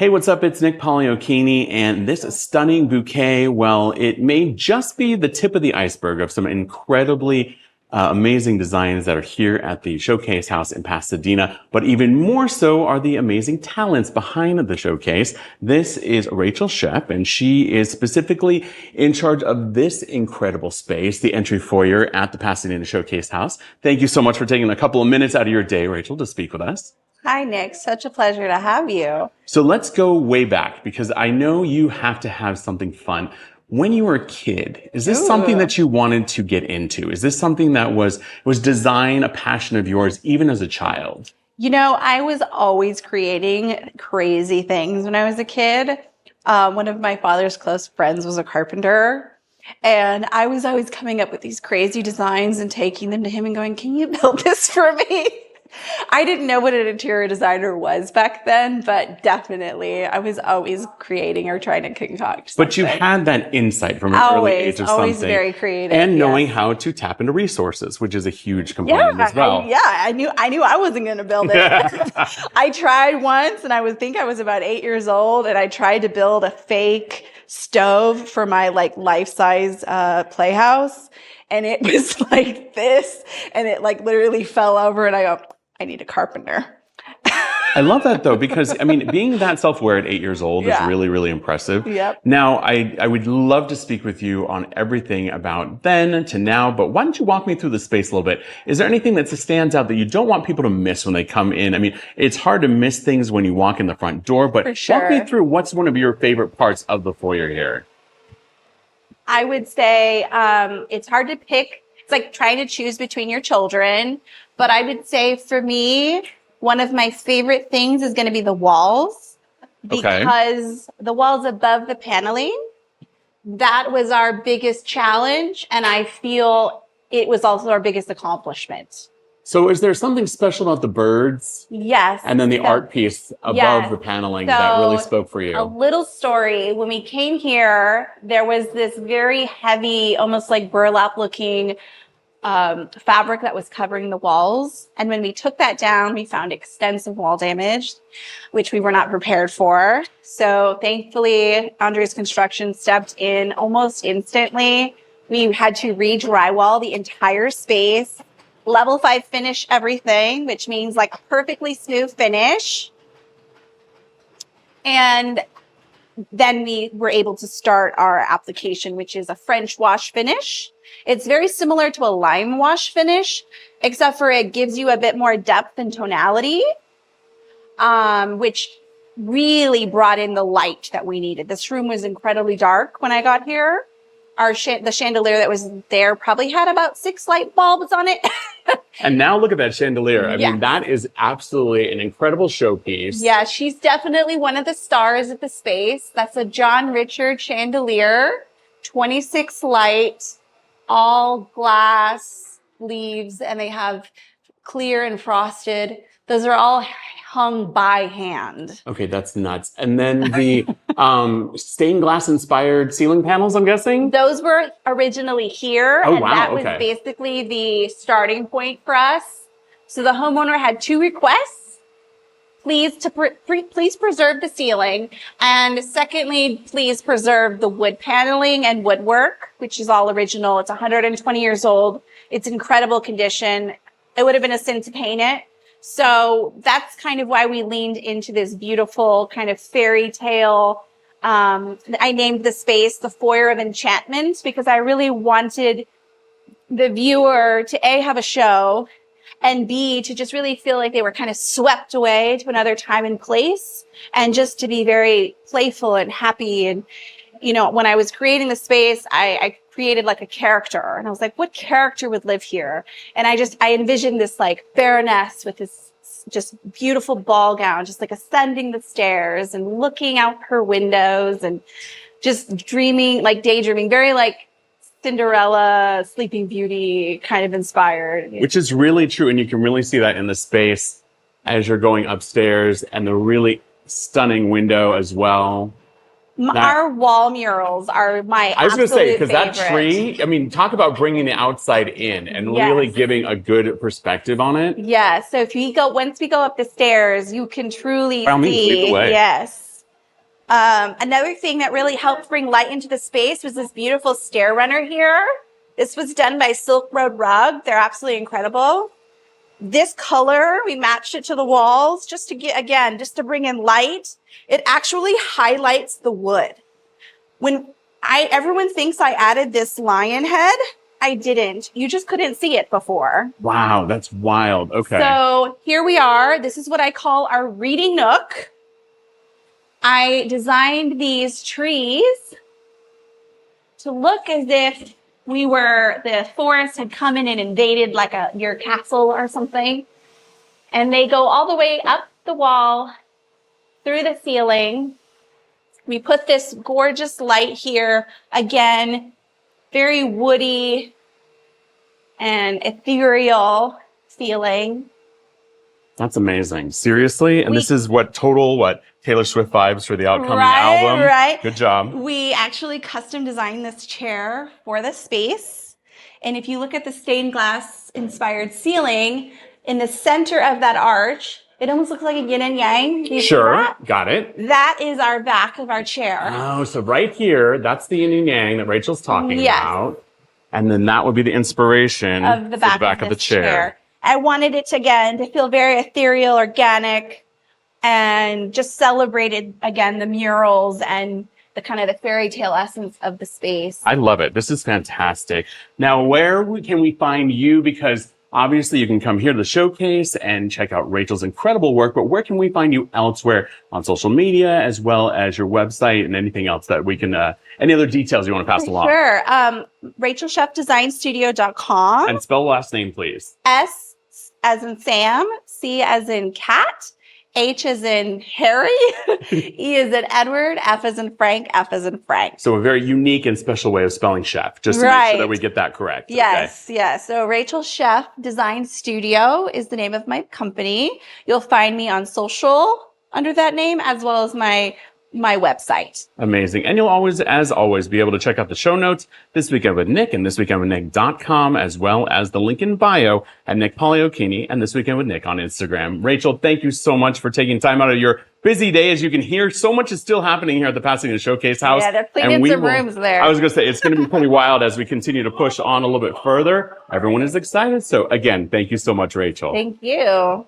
Hey, what's up? It's Nick Poliokini, and this stunning bouquet, well, it may just be the tip of the iceberg of some incredibly amazing designs that are here at the Showcase House in Pasadena, but even more so are the amazing talents behind the showcase. This is Rachel Shep, and she is specifically in charge of this incredible space, the entry foyer at the Pasadena Showcase House. Thank you so much for taking a couple of minutes out of your day, Rachel, to speak with us. Hi, Nick. Such a pleasure to have you. So let's go way back because I know you have to have something fun. When you were a kid, is this something that you wanted to get into? Is this something that was design a passion of yours even as a child? You know, I was always creating crazy things when I was a kid. One of my father's close friends was a carpenter. And I was always coming up with these crazy designs and taking them to him and going, "Can you build this for me?" I didn't know what an interior designer was back then, but definitely I was always creating or trying to concoct something. But you had that insight from an early age of something. Always very creative. And knowing how to tap into resources, which is a huge component as well. I knew I wasn't going to build it. I tried once, and I think I was about 8 years old, and I tried to build a fake stove for my life-size playhouse. And it was like this, and it literally fell over, and I go, I need a carpenter. I love that though, because I mean, being that self-aware at 8 years old is really, really impressive. Yep. Now, I would love to speak with you on everything about then to now, but why don't you walk me through the space a little bit? Is there anything that stands out that you don't want people to miss when they come in? I mean, it's hard to miss things when you walk in the front door, but walk me through what's one of your favorite parts of the foyer here. I would say it's hard to pick. It's like trying to choose between your children. But I would say for me, one of my favorite things is going to be the walls. Because the walls above the paneling, that was our biggest challenge. And I feel it was also our biggest accomplishment. So is there something special about the birds? Yes. And then the art piece above the paneling that really spoke for you? A little story. When we came here, there was this very heavy, almost like burlap looking fabric that was covering the walls. And when we took that down, we found extensive wall damage, which we were not prepared for. So thankfully, Andre's Construction stepped in almost instantly. We had to re-drywall the entire space. Level 5 finish everything, which means like a perfectly smooth finish. And then we were able to start our application, which is a French wash finish. It's very similar to a lime wash finish, except for it gives you a bit more depth and tonality, which really brought in the light that we needed. This room was incredibly dark when I got here. The chandelier that was there probably had about 6 light bulbs on it. And now look at that chandelier. I mean, that is absolutely an incredible showpiece. Yeah, she's definitely one of the stars of the space. That's a John Richard chandelier, 26 light, all glass leaves, and they have clear and frosted. Those are all hung by hand. Okay, that's nuts. And then the stained glass inspired ceiling panels, I'm guessing? Those were originally here. Oh, and wow. That was basically the starting point for us. So the homeowner had 2 requests. Please preserve the ceiling. And secondly, please preserve the wood paneling and woodwork, which is all original. It's 120 years old. It's incredible condition. It would have been a sin to paint it. So that's kind of why we leaned into this beautiful kind of fairy tale. I named the space the Foyer of Enchantment because I really wanted the viewer to A, have a show, and B, to just really feel like they were kind of swept away to another time and place, and just to be very playful and happy. And, you know, when I was creating the space, I created like a character, and I was like, what character would live here? And I envisioned this like baroness with this just beautiful ball gown, just like ascending the stairs and looking out her windows and just dreaming, like daydreaming, very like Cinderella, Sleeping Beauty kind of inspired. Which is really true. And you can really see that in the space as you're going upstairs, and the really stunning window as well. Our wall murals are my I was going to say, because that favorite. tree, I mean, talk about bringing the outside in and really giving a good perspective on it. Yeah. So if you once we go up the stairs, you can truly By all means, lead the way. Yes. Another thing that really helped bring light into the space was this beautiful stair runner here. This was done by Silk Road Rug. They're absolutely incredible. This color, we matched it to the walls just to get, again, just to bring in light. It actually highlights the wood. Everyone thinks I added this lion head. I didn't. You just couldn't see it before. Wow, that's wild. Okay. So here we are. This is what I call our reading nook. I designed these trees to look as if the forest had come in and invaded like your castle or something. And they go all the way up the wall, through the ceiling. We put this gorgeous light here. Again, very woody and ethereal feeling. That's amazing. Seriously? And this is Taylor Swift vibes for the upcoming album? Right. Good job. We actually custom designed this chair for the space. And if you look at the stained glass inspired ceiling, in the center of that arch, it almost looks like a yin and yang. Do you see that? Got it. That is our back of our chair. Oh, so right here, that's the yin and yang that Rachel's talking about. And then that would be the inspiration of the back of the chair. I wanted it to feel very ethereal, organic, and just celebrated, again, the murals and the kind of the fairy tale essence of the space. I love it. This is fantastic. Now, where can we find you? Because obviously you can come here to the showcase and check out Rachel's incredible work, but where can we find you elsewhere on social media, as well as your website and anything else that we can, any other details you want to pass along? Sure. RachelChefDesignStudio.com. And spell the last name, please. S as in Sam, C as in cat, H as in Harry, E as in Edward, F as in Frank, F as in Frank. So a very unique and special way of spelling chef, just to make sure that we get that correct. Yes, yes. So Rachel Chef Design Studio is the name of my company. You'll find me on social under that name, as well as my website. Amazing. And you'll always, as always, be able to check out the show notes This Weekend with Nick and thisweekendwithnick.com, as well as the link in bio at Nick Poliochini and This Weekend with Nick on Instagram. Rachel, thank you so much for taking time out of your busy day. As you can hear, so much is still happening here at the Pasadena Showcase House. Yeah, they're cleaning some rooms there. I was going to say, it's going to be pretty wild as we continue to push on a little bit further. Everyone is excited. So again, thank you so much, Rachel. Thank you.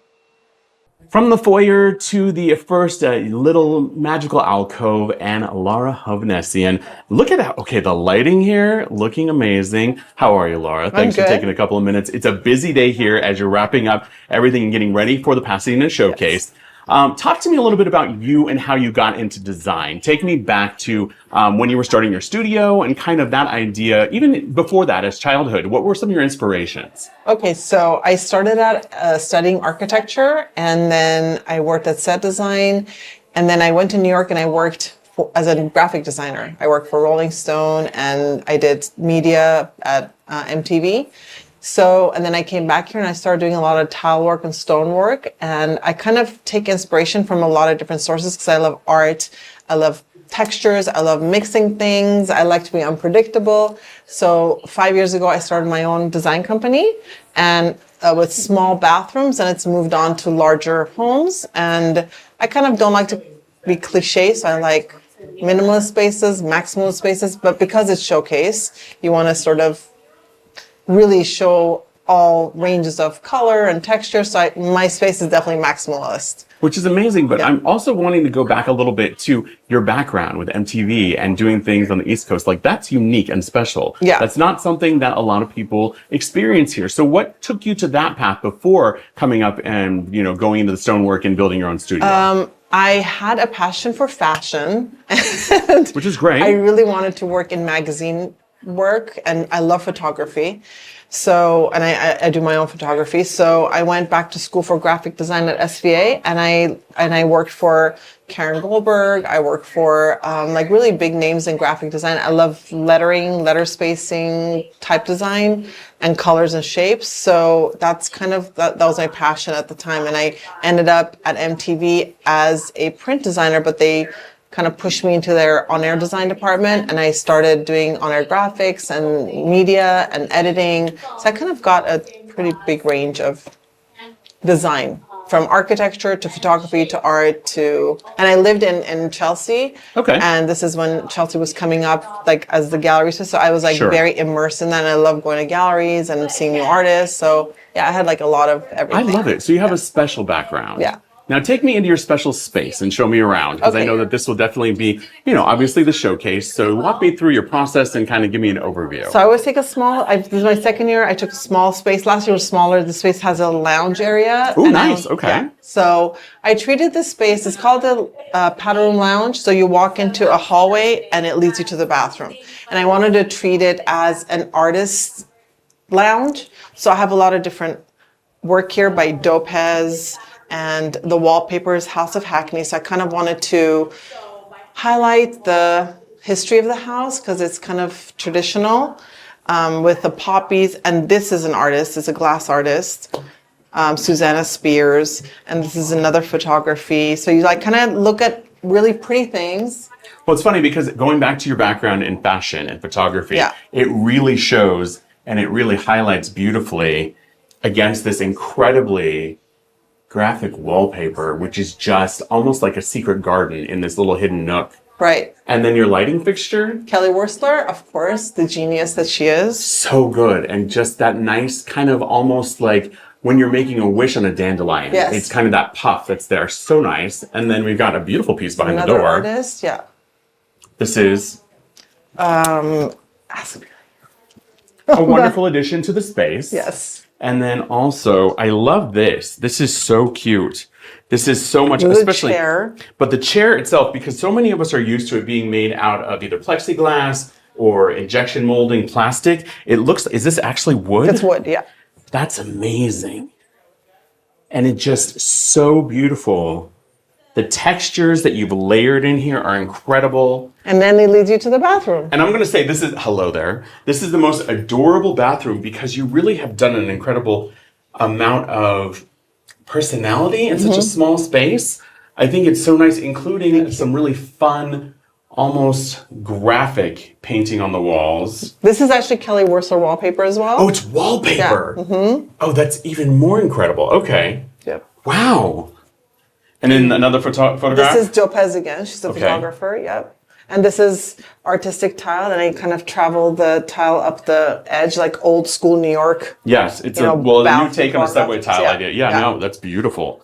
From the foyer to the first little magical alcove and Laura Hovnessian. Look at that. Okay, the lighting here looking amazing. How are you, Laura? Thanks for taking a couple of minutes. It's a busy day here as you're wrapping up everything and getting ready for the Pasadena Showcase. Yes. Talk to me a little bit about you and how you got into design. Take me back to when you were starting your studio and kind of that idea, even before that as childhood. What were some of your inspirations? Okay, so I started out studying architecture, and then I worked at set design, and then I went to New York and I worked as a graphic designer. I worked for Rolling Stone, and I did media at MTV. And then I came back here and I started doing a lot of tile work and stone work. And I kind of take inspiration from a lot of different sources because I love art. I love textures. I love mixing things. I like to be unpredictable. So 5 years ago, I started my own design company and with small bathrooms, and it's moved on to larger homes. And I kind of don't like to be cliche. So I like minimalist spaces, maximalist spaces, but because it's showcase, you want to sort of really show all ranges of color and texture. So my space is definitely maximalist. Which is amazing, but I'm also wanting to go back a little bit to your background with MTV and doing things on the East Coast. Like, that's unique and special. Yeah. That's not something that a lot of people experience here. So what took you to that path before coming up and, going into the stonework and building your own studio? I had a passion for fashion. Which is great. I really wanted to work in magazine work, and I love photography. So, and I do my own photography. So I went back to school for graphic design at SVA, and I worked for Karen Goldberg. I worked for like really big names in graphic design. I love lettering, letter spacing, type design, and colors and shapes. So that's kind of that was my passion at the time. And I ended up at MTV as a print designer, but they kind of pushed me into their on-air design department, and I started doing on-air graphics and media and editing. So I kind of got a pretty big range of design from architecture to photography to art to, and I lived in Chelsea. Okay. And this is when Chelsea was coming up like as the gallery. So I was like Sure. very immersed in that. And I love going to galleries and seeing new artists. So yeah, I had like a lot of I everything. love it. So you have a special background. Yeah. Now take me into your special space and show me around, because I Okay. know that this will definitely be, obviously the showcase. So walk me through your process and kind of give me an overview. So I always take this is my second year. I took a small space. Last year was smaller. The space has a lounge area. Oh, and nice. Okay. So I treated this space, it's called the powder room lounge. So you walk into a hallway and it leads you to the bathroom. And I wanted to treat it as an artist's lounge. So I have a lot of different work here by Dopez, and the wallpaper is House of Hackney. So I kind of wanted to highlight the history of the house because it's kind of traditional with the poppies. And this is an artist, it's a glass artist, Susanna Spears. And this is another photography. So you like kind of look at really pretty things. Well, it's funny because going back to your background in fashion and photography, Yeah. it really shows and it really highlights beautifully against this incredibly graphic wallpaper, which is just almost like a secret garden in this little hidden nook. Right. And then your lighting fixture, Kelly Wursler, of course, the genius that she is. so good. And just that nice kind of almost like when you're making a wish on a dandelion. Yes. It's kind of that puff that's there. So nice. And then we've got a beautiful piece behind Another the door. artist, yeah. This is Ask- a wonderful addition to the space. Yes. And then also, I love this. This is so cute. This is so much, The especially, chair. but the chair itself, because so many of us are used to it being made out of either plexiglass or injection molding plastic. It looks, is this actually wood? It's wood, yeah. That's amazing. And it's just so beautiful. The textures that you've layered in here are incredible. And then it leads you to the bathroom. And I'm going to say hello there. This is the most adorable bathroom because you really have done an incredible amount of personality in such a small space. I think it's so nice, including some really fun, almost graphic painting on the walls. This is actually Kelly Wursler wallpaper as well. Oh, it's wallpaper. Yeah. Oh, that's even more incredible. Okay. Yep. Wow. And then another photograph? This is Dopez again. She's a photographer. Yep. And this is artistic tile. And I kind of travel the tile up the edge, like old school New York. Yes, it's a new take on a subway tile idea. Yeah, no, that's beautiful.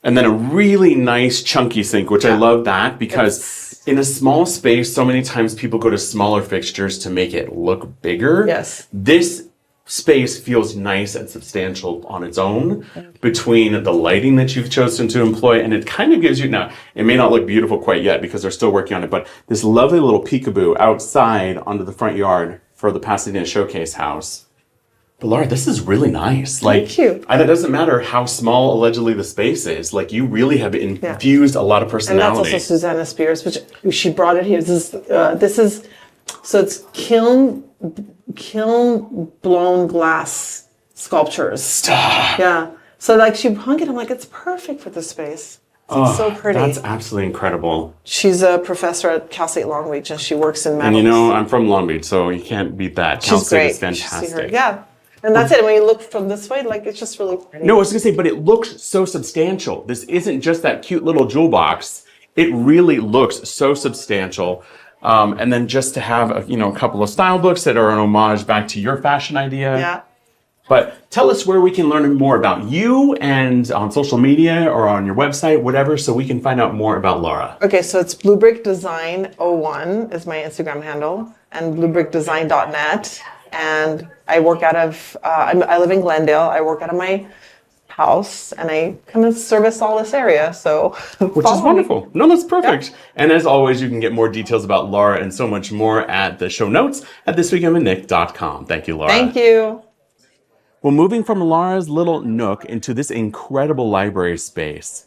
And then a really nice chunky sink, which I love that because in a small space, so many times people go to smaller fixtures to make it look bigger. Yes. This space feels nice and substantial on its own between the lighting that you've chosen to employ, and it kind of gives you, now it may not look beautiful quite yet because they're still working on it, but this lovely little peekaboo outside onto the front yard for the Pasadena Showcase house. But Laura, this is really nice. Thank you. And it doesn't matter how small allegedly the space is, like you really have infused a lot of And personality. that's also Susanna Spears, which she brought it here. This is so it's kiln blown glass sculptures. Stop. Yeah. So like she hung it, I'm like, it's perfect for this space. It's so pretty. That's absolutely incredible. She's a professor at Cal State Long Beach and she works in And metals. I'm from Long Beach, so you can't beat that. Cal She's State great. is fantastic. Yeah. And that's it. When you look from this way, like it's just really pretty. No, I was gonna say, but it looks so substantial. This isn't just that cute little jewel box. It really looks so substantial. And then just to have a couple of style books that are an homage back to your fashion idea. Yeah. But tell us where we can learn more about you and on social media or on your website, whatever, so we can find out more about Laura. Okay, so it's bluebrickdesign01 is my Instagram handle, and bluebrickdesign.net. And I work out of, I live in Glendale. I work out of my house, and I kind of service all this area. So, Which is wonderful. No, that's perfect. Yeah. And as always, you can get more details about Laura and so much more at the show notes at thisweekendwithnick.com. Thank you, Laura. Thank you. Well, moving from Laura's little nook into this incredible library space.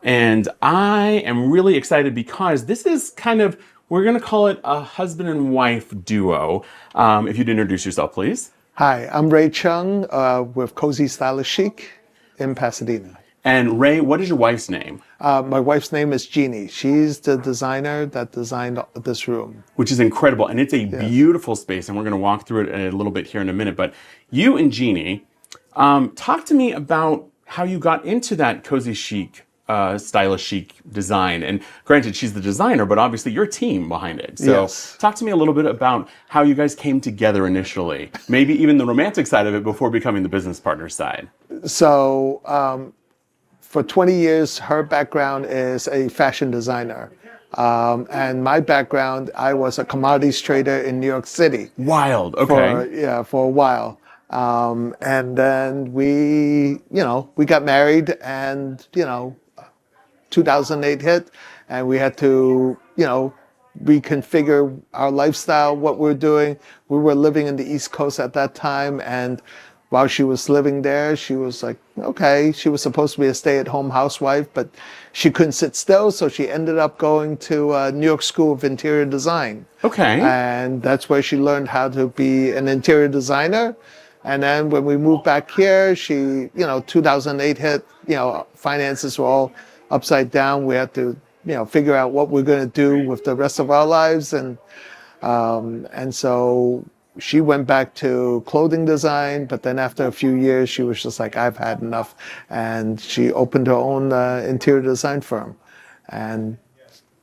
And I am really excited because this is kind of, we're going to call it a husband and wife duo. If you'd introduce yourself, please. Hi, I'm Ray Chung with Cozy Stylish Chic in Pasadena. And Ray, what is your wife's name? My wife's name is Jeannie. She's the designer that designed this room. Which is incredible. And it's a beautiful space. And we're going to walk through it a little bit here in a minute. But you and Jeannie, talk to me about how you got into that cozy chic, stylish chic design. And granted, she's the designer, but obviously your team behind it. So Yes. talk to me a little bit about how you guys came together initially, maybe even the romantic side of it before becoming the business partner side. So for 20 years, her background is a fashion designer. And my background, I was a commodities trader in New York City. Wild. Okay. For a while. And then we got married and, 2008 hit and we had to, reconfigure our lifestyle, what we're doing. We were living in the East Coast at that time. And while she was living there, she was like, okay, she was supposed to be a stay-at-home housewife, but she couldn't sit still. So she ended up going to New York School of Interior Design. Okay. And that's where she learned how to be an interior designer. And then when we moved back here, she, 2008 hit, finances were all upside down. We had to, figure out what we're going to do with the rest of our lives. And so she went back to clothing design, but then after a few years, she was just like, I've had enough. And she opened her own interior design firm. And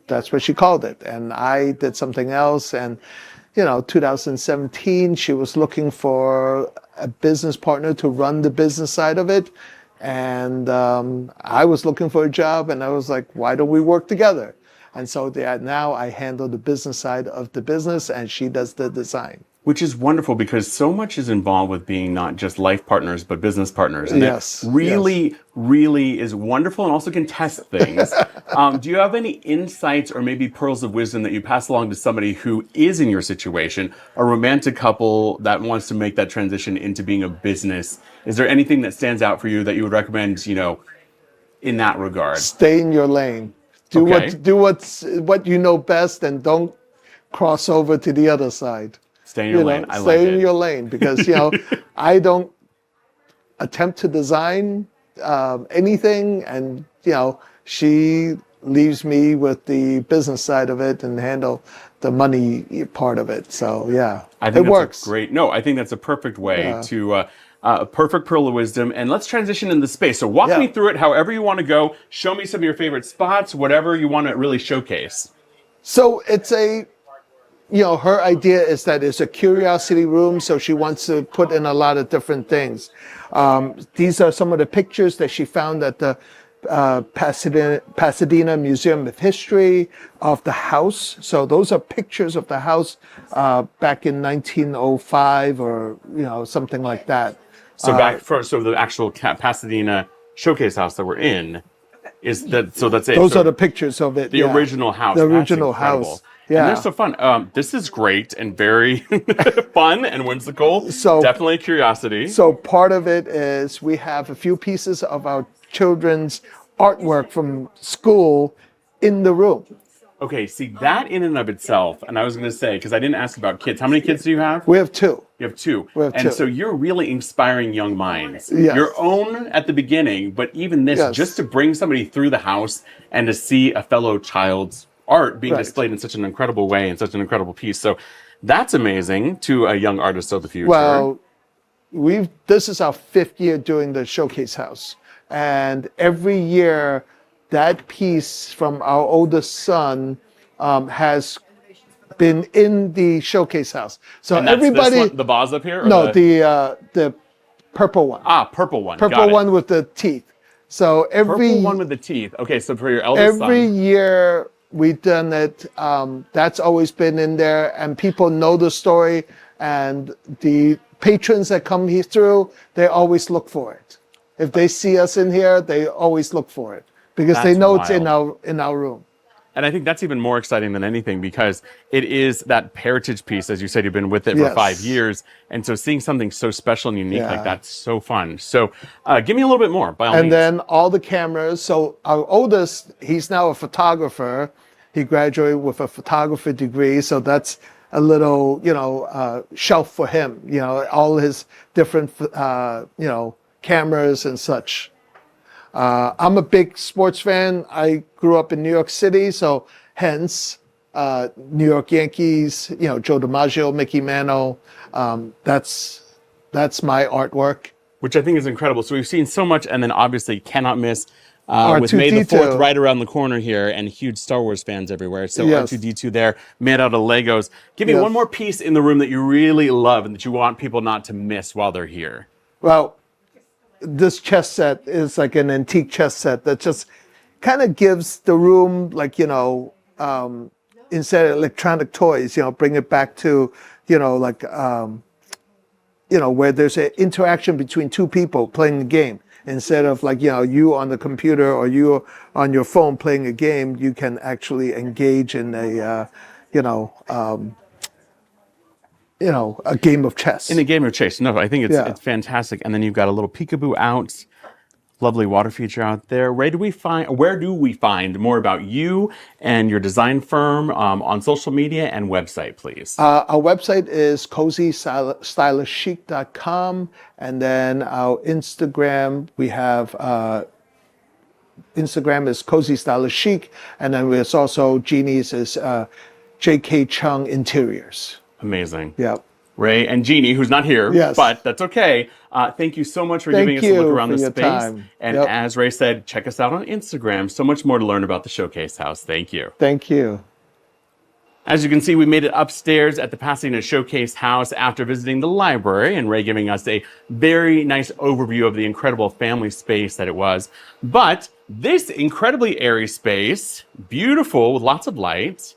that's what she called it. And I did something else. And, 2017, she was looking for a business partner to run the business side of it. And I was looking for a job and I was like, why don't we work together? And so now I handle the business side of the business and she does the design. Which is wonderful because so much is involved with being not just life partners, but business partners. And Yes, it really, really is wonderful and also can test things. Do you have any insights or maybe pearls of wisdom that you pass along to somebody who is in your situation, a romantic couple that wants to make that transition into being a business? Is there anything that stands out for you that you would recommend, in that regard? Stay in your lane. Do what you know best and don't cross over to the other side. Stay in your lane. I like Stay in it. your lane because, I don't attempt to design anything. And, she leaves me with the business side of it and handle the money part of it. So, yeah, I think it that's works. great. No, I think that's a perfect way to a perfect pearl of wisdom. And let's transition into the space. So walk me through it however you want to go. Show me some of your favorite spots, whatever you want to really showcase. So it's her idea is that it's a curiosity room, so she wants to put in a lot of different things. These are some of the pictures that she found at the Pasadena Museum of History of the house. So those are pictures of the house back in 1905 or something like that. So so the actual Pasadena showcase house that we're in is that. So that's it. Those So are the pictures of it. the original house. The That's original incredible. house. Yeah. And they're so fun. This is great and very fun and whimsical. So- definitely a curiosity. So part of it is we have a few pieces of our children's artwork from school in the room. Okay, see that in and of itself, and I was going to say, because I didn't ask about kids. How many kids do you have? We have two. You have two. We have and two. so you're really inspiring young minds. Yes. Your own at the beginning, but even this, Yes. just to bring somebody through the house and to see a fellow child's art being Right. displayed in such an incredible way and such an incredible piece. So that's amazing to a young artist of the future. Well, this is our 5th year doing the showcase house. And every year that piece from our oldest son has been in the showcase house. So and that's everybody, this one, the vase up here? Or no, the purple one. purple one. Purple Got it. one with the teeth. So Purple one with the teeth. Okay, so for your eldest every son. year we've done it. That's always been in there, and people know the story. And the patrons that come here through, they always look for it. If they see us in here, they always look for it because they That's know it's wild. in our room. And I think that's even more exciting than anything because it is that heritage piece, as you said, you've been with it for Yes. 5 years. And so seeing something so special and unique Yeah. like that's so fun. So give me a little bit more, by all And means. then all the cameras. So our oldest, he's now a photographer. He graduated with a photography degree. So that's a little, shelf for him, all his different, cameras and such. I'm a big sports fan. I grew up in New York City, so hence New York Yankees, Joe DiMaggio, Mickey Mantle. That's my artwork. which I think is incredible. So we've seen so much, and then obviously cannot miss with May the R2-D2. 4th right around the corner here, and huge Star Wars fans everywhere. So Yes. R2-D2 there, made out of Legos. Give me Yes. one more piece in the room that you really love and that you want people not to miss while they're here. Well, this chess set is like an antique chess set that just kind of gives the room, like, instead of electronic toys, bring it back to, like, where there's an interaction between two people playing the game. Instead of like, you on the computer or you on your phone playing a game, you can actually engage in a game of chess. In a game of chess. No, I think it's Yeah. it's fantastic. And then you've got a little peekaboo out. Lovely water feature out there. Where do we find more about you and your design firm on social media and website, please? Our website is cozystylishchic.com, and then our Instagram, we have Instagram is Cozy Stylish Chic, and then there's also Jeannie's is JK Chung Interiors. Amazing. Yeah. Ray and Jeannie, who's not here, Yes. but that's okay. Thank you so much for Thank giving us a look you around for the your space. time. And Yep. as Ray said, check us out on Instagram. So much more to learn about the Showcase House. Thank you. Thank you. As you can see, we made it upstairs at the Pasadena Showcase House after visiting the library, and Ray giving us a very nice overview of the incredible family space that it was. But this incredibly airy space, beautiful with lots of light,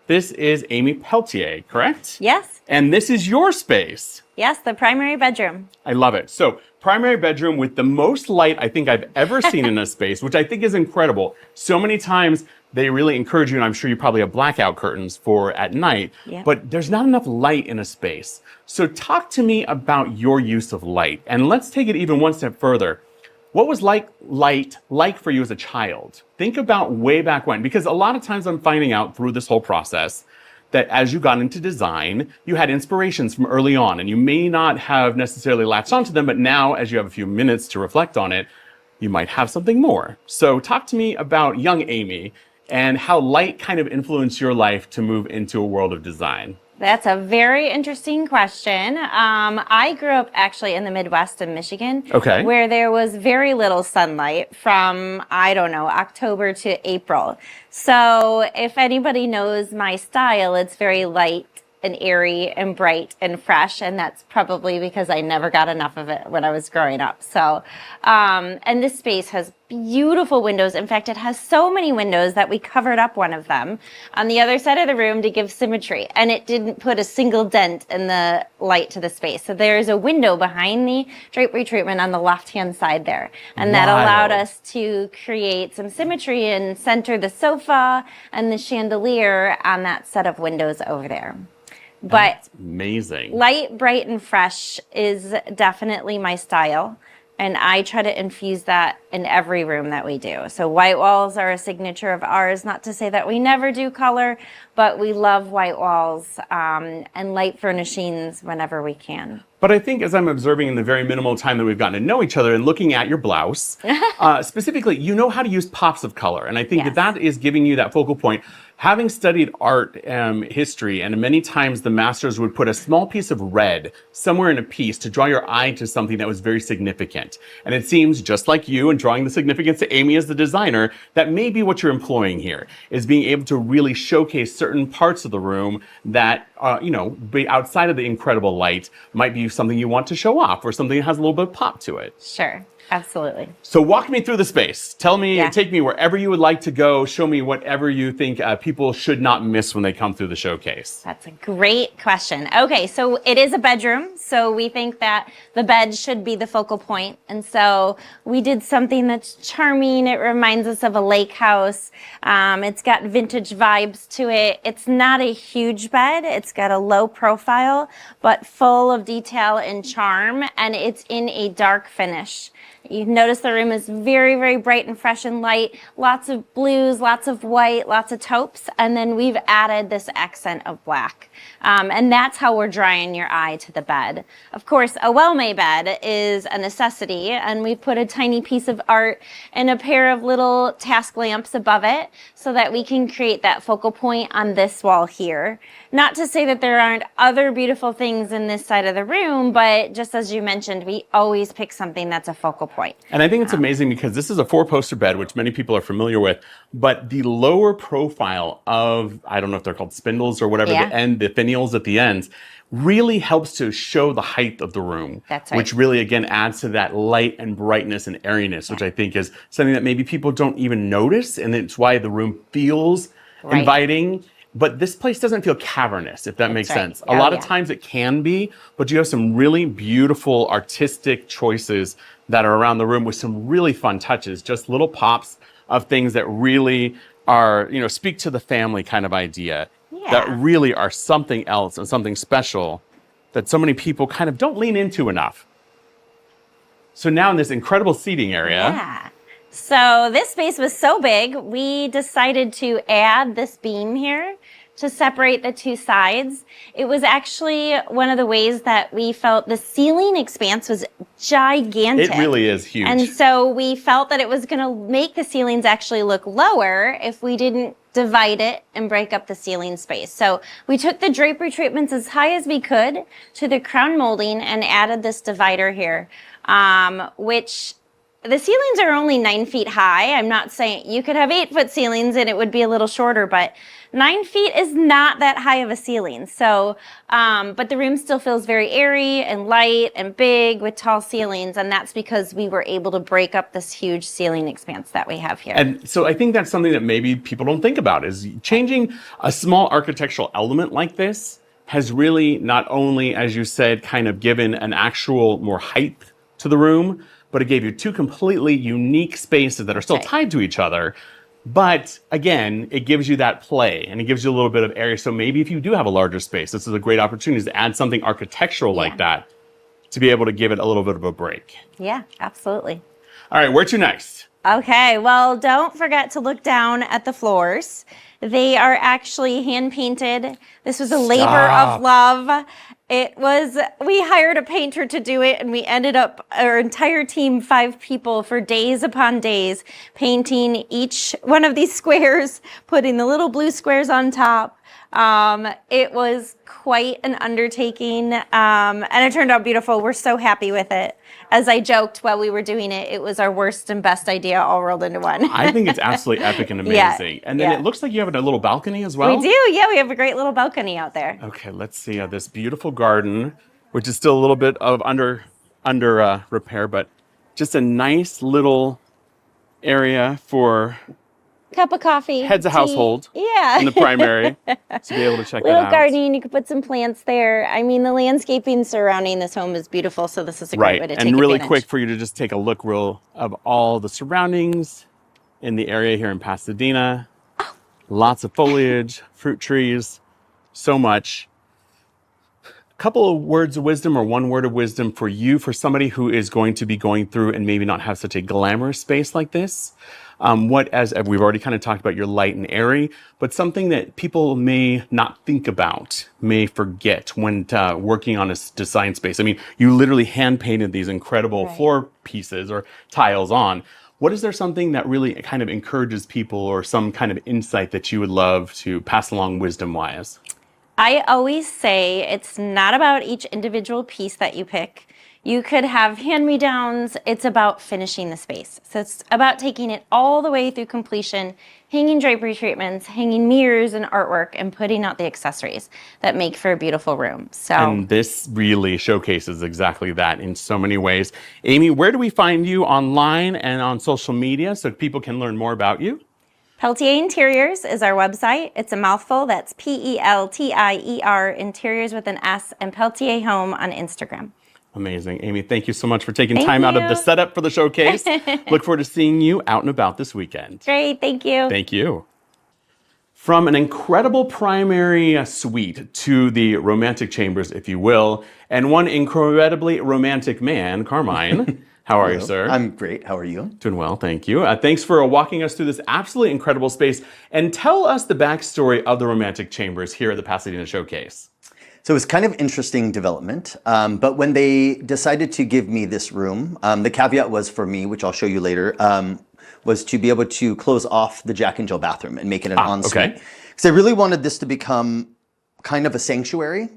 this is Amy Peltier, correct? Yes. And this is your space. Yes, the primary bedroom. I love it. So, primary bedroom with the most light I think I've ever seen in a space, which I think is incredible. So many times they really encourage you, and I'm sure you probably have blackout curtains for at night, Yep. but there's not enough light in a space. So talk to me about your use of light. And let's take it even one step further. What was light like for you as a child? Think about way back when, because a lot of times I'm finding out through this whole process that as you got into design, you had inspirations from early on, and you may not have necessarily latched onto them, but now as you have a few minutes to reflect on it, you might have something more. So talk to me about young Amy and how light kind of influenced your life to move into a world of design. That's a very interesting question. I grew up actually in the Midwest in Michigan, Okay. where there was very little sunlight from, I don't know, October to April. So if anybody knows my style, it's very light and airy and bright and fresh, and that's probably because I never got enough of it when I was growing up. So, and this space has beautiful windows. In fact, it has so many windows that we covered up one of them on the other side of the room to give symmetry, and it didn't put a single dent in the light to the space. So there's a window behind the drapery treatment on the left-hand side there, and that allowed Wild. us to create some symmetry and center the sofa and the chandelier on that set of windows over there. But Amazing. light, bright, and fresh is definitely my style. And I try to infuse that in every room that we do. So white walls are a signature of ours. Not to say that we never do color, but we love white walls and light furnishings whenever we can. But I think as I'm observing in the very minimal time that we've gotten to know each other and looking at your blouse, specifically, you know how to use pops of color. And I think Yes. that is giving you that focal point. Having studied art history, and many times the masters would put a small piece of red somewhere in a piece to draw your eye to something that was very significant. And it seems, just like you and drawing the significance to Amy as the designer, that maybe what you're employing here is being able to really showcase certain parts of the room that, be outside of the incredible light might be something you want to show off or something that has a little bit of pop to it. Sure, absolutely. So walk me through the space. Tell me, Yeah. take me wherever you would like to go. Show me whatever you think people should not miss when they come through the showcase. That's a great question. Okay, so it is a bedroom. So we think that the bed should be the focal point. And so we did something that's charming. It reminds us of a lake house. It's got vintage vibes to it. It's not a huge bed. It's got a low profile, but full of detail and charm. And it's in a dark finish. You notice the room is very, very bright and fresh and light. Lots of blues, lots of white, lots of taupes. And then we've added this accent of black. And that's how we're drawing your eye to the bed. Of course, a well-made bed is a necessity. And we've put a tiny piece of art and a pair of little task lamps above it so that we can create that focal point on this wall here. Not to say that there aren't other beautiful things in this side of the room, but just as you mentioned, we always pick something that's a focal point. And I think it's amazing because this is a 4-poster bed, which many people are familiar with, but the lower profile of, I don't know if they're called spindles or whatever, the finials at the ends, really helps to show the height of the room. That's right. Which really, again, adds to that light and brightness and airiness, which I think is something that maybe people don't even notice, and it's why the room feels inviting. But this place doesn't feel cavernous, if that makes sense. A lot of times it can be, but you have some really beautiful artistic choices that are around the room with some really fun touches, just little pops of things that really are, you know, speak to the family kind of idea, that really are something else and something special that so many people kind of don't lean into enough. So now in this incredible seating area. So this space was so big, we decided to add this beam here to separate the two sides. It was actually one of the ways that we felt the ceiling expanse was gigantic. It really is huge. And so we felt that it was going to make the ceilings actually look lower if we didn't divide it and break up the ceiling space. So we took the drapery treatments as high as we could to the crown molding and added this divider here, which the ceilings are only 9 feet high. I'm not saying you could have 8-foot ceilings and it would be a little shorter, but 9 feet is not that high of a ceiling. So, but the room still feels very airy and light and big with tall ceilings. And that's because we were able to break up this huge ceiling expanse that we have here. And so I think that's something that maybe people don't think about, is changing a small architectural element like this has really not only, as you said, kind of given an actual more height to the room, but it gave you two completely unique spaces that are still tied to each other. But again, it gives you that play and it gives you a little bit of area. So maybe if you do have a larger space, this is a great opportunity to add something architectural like that to be able to give it a little bit of a break. Yeah, absolutely. All right, where to next? Okay, well, don't forget to look down at the floors. They are actually hand painted. This was a labor of love. We hired a painter to do it, and we ended up, our entire team, 5 people, for days upon days, painting each one of these squares, putting the little blue squares on top. It was quite an undertaking, and it turned out beautiful. We're so happy with it. As I joked while we were doing it, it was our worst and best idea all rolled into one. I think it's absolutely epic and amazing. And then it looks like you have a little balcony as well. We do, yeah. We have a great little balcony out there. Okay, let's see this beautiful garden, which is still a little bit of under repair, but just a nice little area for Cup of coffee. Heads of tea. household. Yeah. In the primary to be able to check that out. Little gardening, you could put some plants there. I mean, the landscaping surrounding this home is beautiful, so this is a great way to take and really advantage. quick for you to just take a look of all the surroundings in the area here in Pasadena. Lots of foliage, fruit trees, so much. A couple of words of wisdom, or one word of wisdom for you, for somebody who is going to be going through and maybe not have such a glamorous space like this. As we've already kind of talked about, your light and airy, but something that people may not think about, may forget when working on a design space. I mean, you literally hand painted these incredible floor pieces or tiles on. What is there something that really kind of encourages people, or some kind of insight that you would love to pass along wisdom-wise? I always say it's not about each individual piece that you pick. You could have hand-me-downs. It's about finishing the space. So it's about taking it all the way through completion, hanging drapery treatments, hanging mirrors and artwork, and putting out the accessories that make for a beautiful room. So, and this really showcases exactly that in so many ways. Amy, where do we find you online and on social media so people can learn more about you? Peltier Interiors is our website. It's a mouthful. That's Peltier, interiors with an S, and Peltier Home on Instagram. Amazing. Amy, thank you so much for taking time out of the setup for the showcase. Look forward to seeing you out and about this weekend. Great. Thank you. Thank you. From an incredible primary suite to the romantic chambers, if you will, and one incredibly romantic man, Carmine, How are you, Hello. sir? I'm great. How are you? Doing well, thank you. Thanks for walking us through this absolutely incredible space. And tell us the backstory of the Romantic Chambers here at the Pasadena Showcase. So it was kind of interesting development, but when they decided to give me this room, the caveat was for me, which I'll show you later, was to be able to close off the Jack and Jill bathroom and make it an ensuite. Okay. Because I really wanted this to become kind of a sanctuary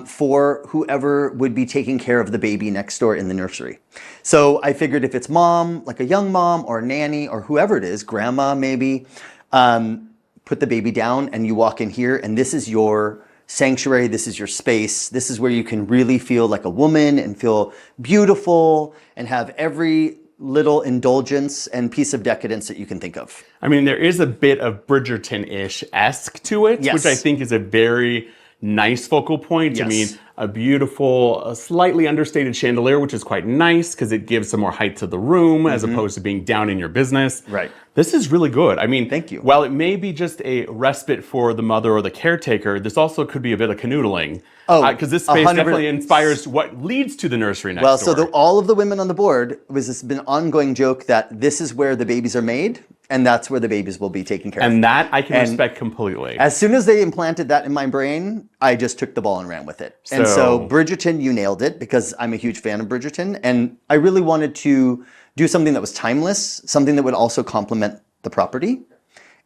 for whoever would be taking care of the baby next door in the nursery. So I figured if it's mom, like a young mom or a nanny or whoever it is, grandma maybe, put the baby down and you walk in here and this is your sanctuary, this is your space, this is where you can really feel like a woman and feel beautiful and have every little indulgence and piece of decadence that you can think of. I mean, there is a bit of Bridgerton-ish-esque to it, Yes. which I think is a very nice focal point. Yes. I mean, a beautiful, slightly understated chandelier, which is quite nice because it gives some more height to the room as opposed to being down in your business. Right. This is really good. I mean, Thank you. While it may be just a respite for the mother or the caretaker, this also could be a bit of canoodling. Oh, Because this space 100%. definitely inspires what leads to the nursery next Well, door. so all of the women on the board was this been ongoing joke that this is where the babies are made and that's where the babies will be taken care of. And that I can And respect completely. As soon as they implanted that in my brain, I just took the ball and ran with it. And so Bridgerton, you nailed it because I'm a huge fan of Bridgerton. And I really wanted to do something that was timeless, something that would also complement the property,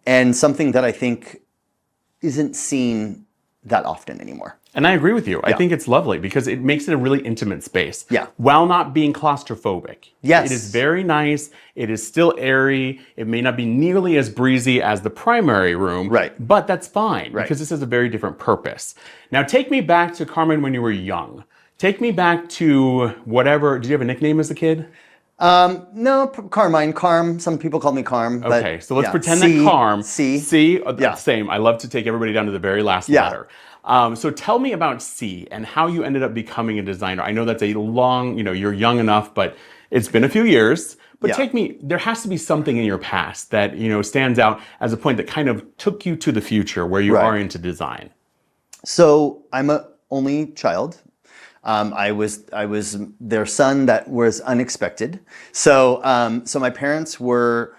and something that I think isn't seen that often anymore. And I agree with you. I Yeah. think it's lovely because it makes it a really intimate space. Yeah. While not being claustrophobic. Yes. It is very nice. It is still airy. It may not be nearly as breezy as the primary room. Right. But that's fine Right. because this has a very different purpose. Now take me back to Carmen when you were young. Take me back to whatever. Did you have a nickname as a kid? No, Carmine, Carm. Some people call me Carm. But Okay, so let's yeah. pretend C, that Carm. C. Yeah. Same. I love to take everybody down to the very last Yeah. letter. So tell me about C and how you ended up becoming a designer. I know that's a long, you're young enough, but it's been a few years. But Yeah. there has to be something in your past that, stands out as a point that kind of took you to the future where you Right. are into design. So I'm an only child. I was their son that was unexpected. So my parents were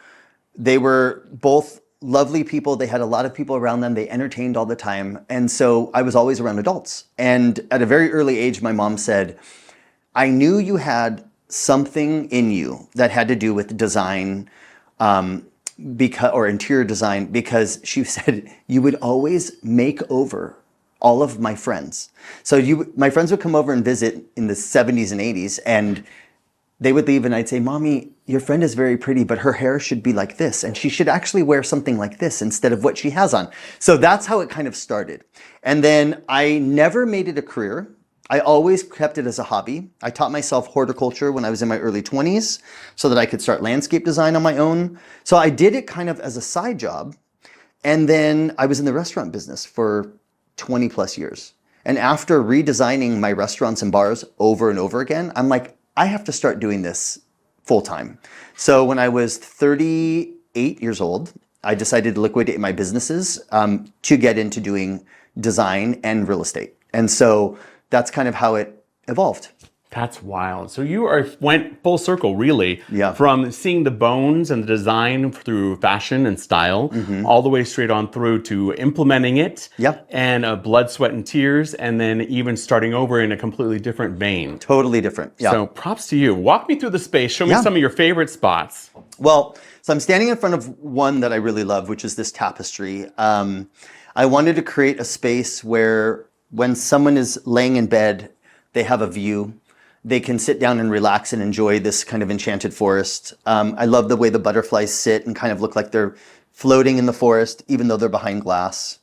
both lovely people. They had a lot of people around them. They entertained all the time. And so I was always around adults. And at a very early age, my mom said, I knew you had something in you that had to do with design, or interior design, because she said you would always make over all of my friends. So my friends would come over and visit in the 70s and 80s, and they would leave and I'd say, Mommy, your friend is very pretty, but her hair should be like this. And she should actually wear something like this instead of what she has on. So that's how it kind of started. And then I never made it a career. I always kept it as a hobby. I taught myself horticulture when I was in my early 20s so that I could start landscape design on my own. So I did it kind of as a side job. And then I was in the restaurant business for 20 plus years. And after redesigning my restaurants and bars over and over again, I'm like, I have to start doing this full time. So when I was 38 years old, I decided to liquidate my businesses to get into doing design and real estate. And so that's kind of how it evolved. That's wild. So you went full circle, really, Yeah. from seeing the bones and the design through fashion and style, all the way straight on through to implementing it, Yep. and blood, sweat, and tears, and then even starting over in a completely different vein. Totally different. Yeah. So props to you. Walk me through the space. Show me Yeah. some of your favorite spots. Well, so I'm standing in front of one that I really love, which is this tapestry. I wanted to create a space where when someone is laying in bed, they have a view. They can sit down and relax and enjoy this kind of enchanted forest. I love the way the butterflies sit and kind of look like they're floating in the forest, even though they're behind glass.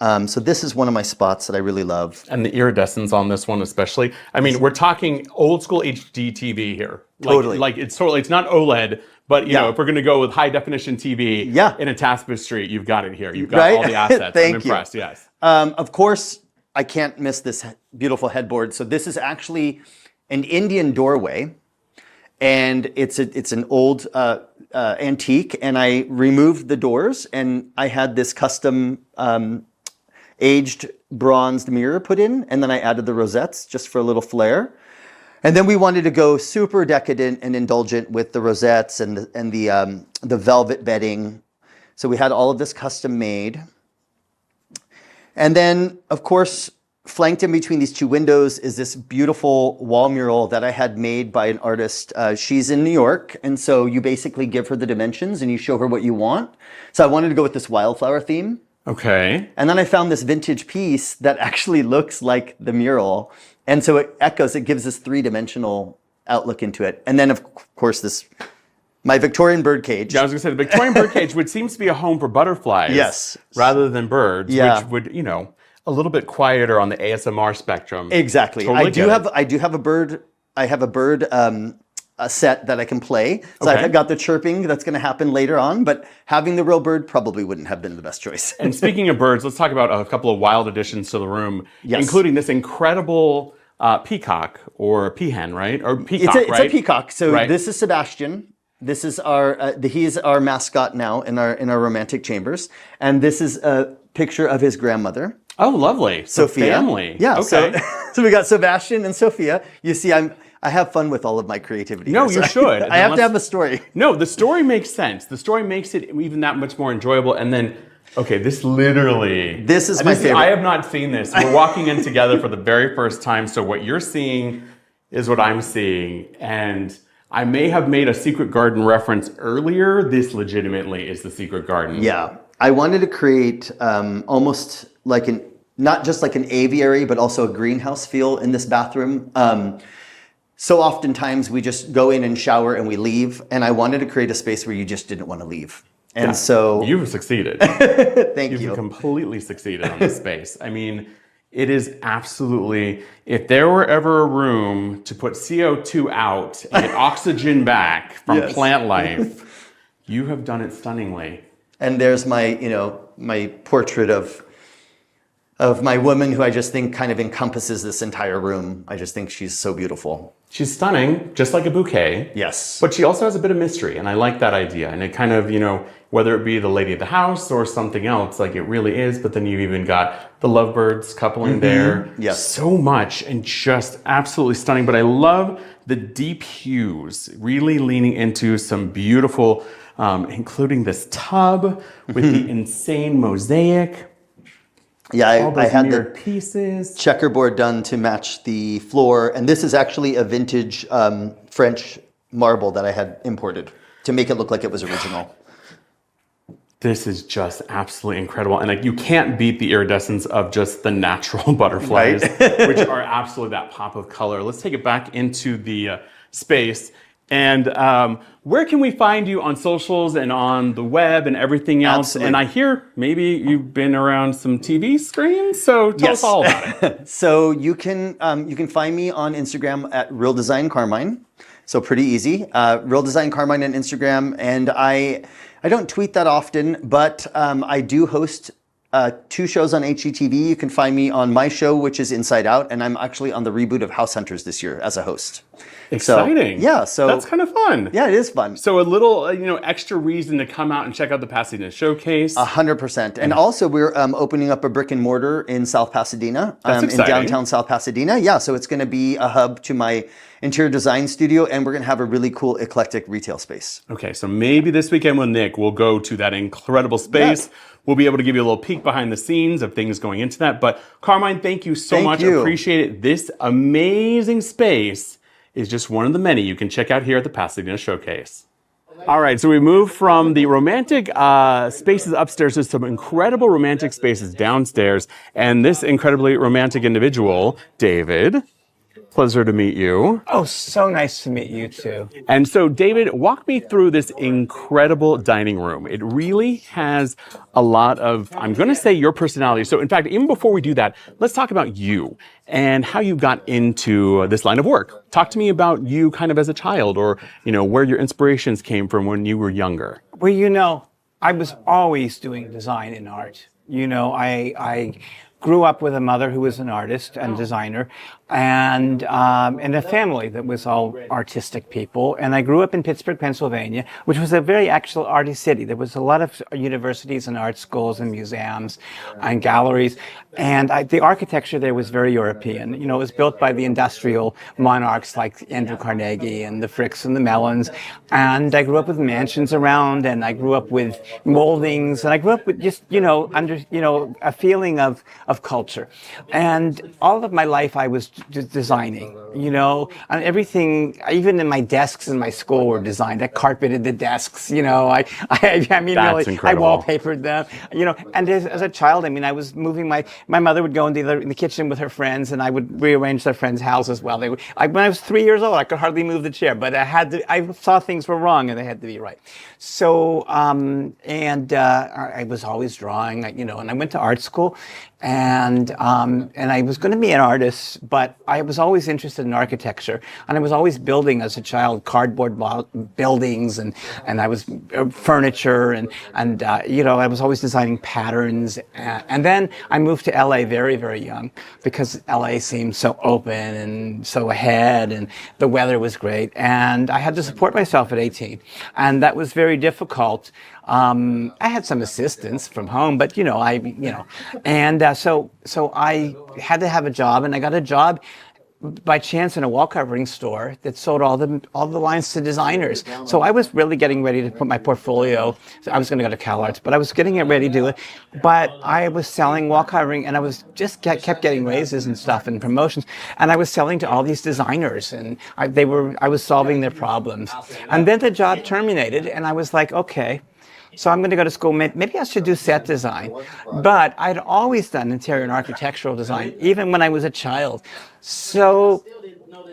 So this is one of my spots that I really love. And the iridescence on this one especially. I mean, we're talking old school HD TV here. Totally. It's not OLED, but you Yeah. know, if we're gonna go with high definition TV Yeah. in a tapestry, you've got it here. You've got Right? all the assets. Thank I'm you. impressed, yes. Of course, I can't miss this beautiful headboard. So this is actually an Indian doorway, and it's an old antique. And I removed the doors, and I had this custom aged bronzed mirror put in, and then I added the rosettes just for a little flair. And then we wanted to go super decadent and indulgent with the rosettes and the velvet bedding. So we had all of this custom made. And then, of course, flanked in between these two windows is this beautiful wall mural that I had made by an artist. She's in New York, and so you basically give her the dimensions and you show her what you want. So I wanted to go with this wildflower theme. Okay. And then I found this vintage piece that actually looks like the mural. And so it gives this three-dimensional outlook into it. And then, of course, my Victorian bird cage. Yeah, I was going to say the Victorian birdcage, which seems to be a home for butterflies. Yes. Rather than birds, Yeah. which would, you know, a little bit quieter on the ASMR spectrum. Exactly. Totally I do have a bird. I have a bird a set that I can play. So Okay. I've got the chirping that's going to happen later on, but having the real bird probably wouldn't have been the best choice. And speaking of birds, let's talk about a couple of wild additions to the room, Yes. including this incredible peacock or peahen, right? Or peacock, It's right? a peacock. So Right. this is Sebastian. This is he is our mascot now in our romantic chambers, and this is a picture of his grandmother, Oh, lovely. So Sophia. family. Yeah. Okay. So we got Sebastian and Sophia. You see, I have fun with all of my creativity. No, here, you so should. I have to have a story. No, the story makes sense. The story makes it even that much more enjoyable. And then, okay, this literally. This is my favorite. I have not seen this. We're walking in together for the very first time. So what you're seeing is what I'm seeing. And I may have made a secret garden reference earlier. This legitimately is the secret garden. Yeah, I wanted to create almost like not just like an aviary, but also a greenhouse feel in this bathroom. So oftentimes we just go in and shower and we leave, and I wanted to create a space where you just didn't want to leave. And Yeah, so you've succeeded. thank You've you. completely succeeded on this space. I mean, it is absolutely, if there were ever a room to put CO2 out and get oxygen back from Yes. plant life, you have done it stunningly. And there's my portrait of my woman, who I just think kind of encompasses this entire room. I just think she's so beautiful. She's stunning, just like a bouquet. Yes. But she also has a bit of mystery, and I like that idea. And it kind of, you know, whether it be the lady of the house or something else, like it really is. But then you've even got the lovebirds coupling there. Yes. So much and just absolutely stunning. But I love the deep hues, really leaning into some beautiful, including this tub with the insane mosaic. Yeah, All I those had mirrored the pieces. checkerboard done to match the floor, and this is actually a vintage French marble that I had imported to make it look like it was original. This is just absolutely incredible. And like, you can't beat the iridescence of just the natural butterflies, which are absolutely that pop of color. Let's take it back into the space. And where can we find you on socials and on the web and everything else? Absolutely. And I hear maybe you've been around some TV screens, so tell us all about it. So you can find me on Instagram at Real Design Carmine. So pretty easy. Real Design Carmine on Instagram, and I don't tweet that often, but I do host 2 shows on HGTV. You can find me on my show, which is Inside Out, and I'm actually on the reboot of House Hunters this year as a host. Exciting. So that's kind of fun. Yeah, it is fun. So a little, extra reason to come out and check out the Pasadena Showcase. 100%. And also we're opening up a brick and mortar in South Pasadena, That's in exciting. downtown South Pasadena. Yeah, so it's going to be a hub to my interior design studio, and we're going to have a really cool eclectic retail space. Okay, so maybe this weekend with Nick, we'll go to that incredible space. Yeah. We'll be able to give you a little peek behind the scenes of things going into that. But Carmine, thank you so Thank much. you. Appreciate it. This amazing space is just one of the many you can check out here at the Pasadena Showcase. All right, so we moved from the romantic spaces upstairs to some incredible romantic spaces downstairs. And this incredibly romantic individual, David, pleasure to meet you. Oh, so nice to meet you too. And so, David, walk me through this incredible dining room. It really has a lot of, I'm going to say, your personality. So, in fact, even before we do that, let's talk about you and how you got into this line of work. Talk to me about you kind of as a child, or, where your inspirations came from when you were younger. Well, I was always doing design and art. I grew up with a mother who was an artist and designer, and a family that was all artistic people. And I grew up in Pittsburgh, Pennsylvania, which was a very actual arty city. There was a lot of universities and art schools and museums and galleries. And the architecture there was very European. You know, it was built by the industrial monarchs like Andrew Carnegie and the Fricks and the Mellons. And I grew up with mansions around, and I grew up with moldings, and I grew up with just, a feeling of culture. And all of my life I was just designing, and everything, even in my desks in my school were designed. I carpeted the desks, I mean, That's really, incredible. I wallpapered them, and as a child, I mean, I was moving my mother would go in the kitchen with her friends, and I would rearrange their friends' houses while when I was 3 years old, I could hardly move the chair, but I saw things were wrong and they had to be right. So, I was always drawing, and I went to art school, and I was going to be an artist, but I was always interested in architecture, and I was always building as a child cardboard buildings, and I was furniture, and I was always designing patterns, and then I moved to LA very, very young because LA seemed so open and so ahead, and the weather was great, and I had to support myself at 18, and that was very difficult. I had some assistance from home, but so I had to have a job, and I got a job by chance in a wall covering store that sold all the lines to designers. So I was really getting ready to put my portfolio. I was going to go to CalArts, but I was getting ready to do it. But I was selling wall covering, and I was just kept getting raises and stuff and promotions. And I was selling to all these designers, and I was solving their problems. And then the job terminated, and I was like, okay. So I'm going to go to school. Maybe I should do set design. But I'd always done interior and architectural design, even when I was a child. So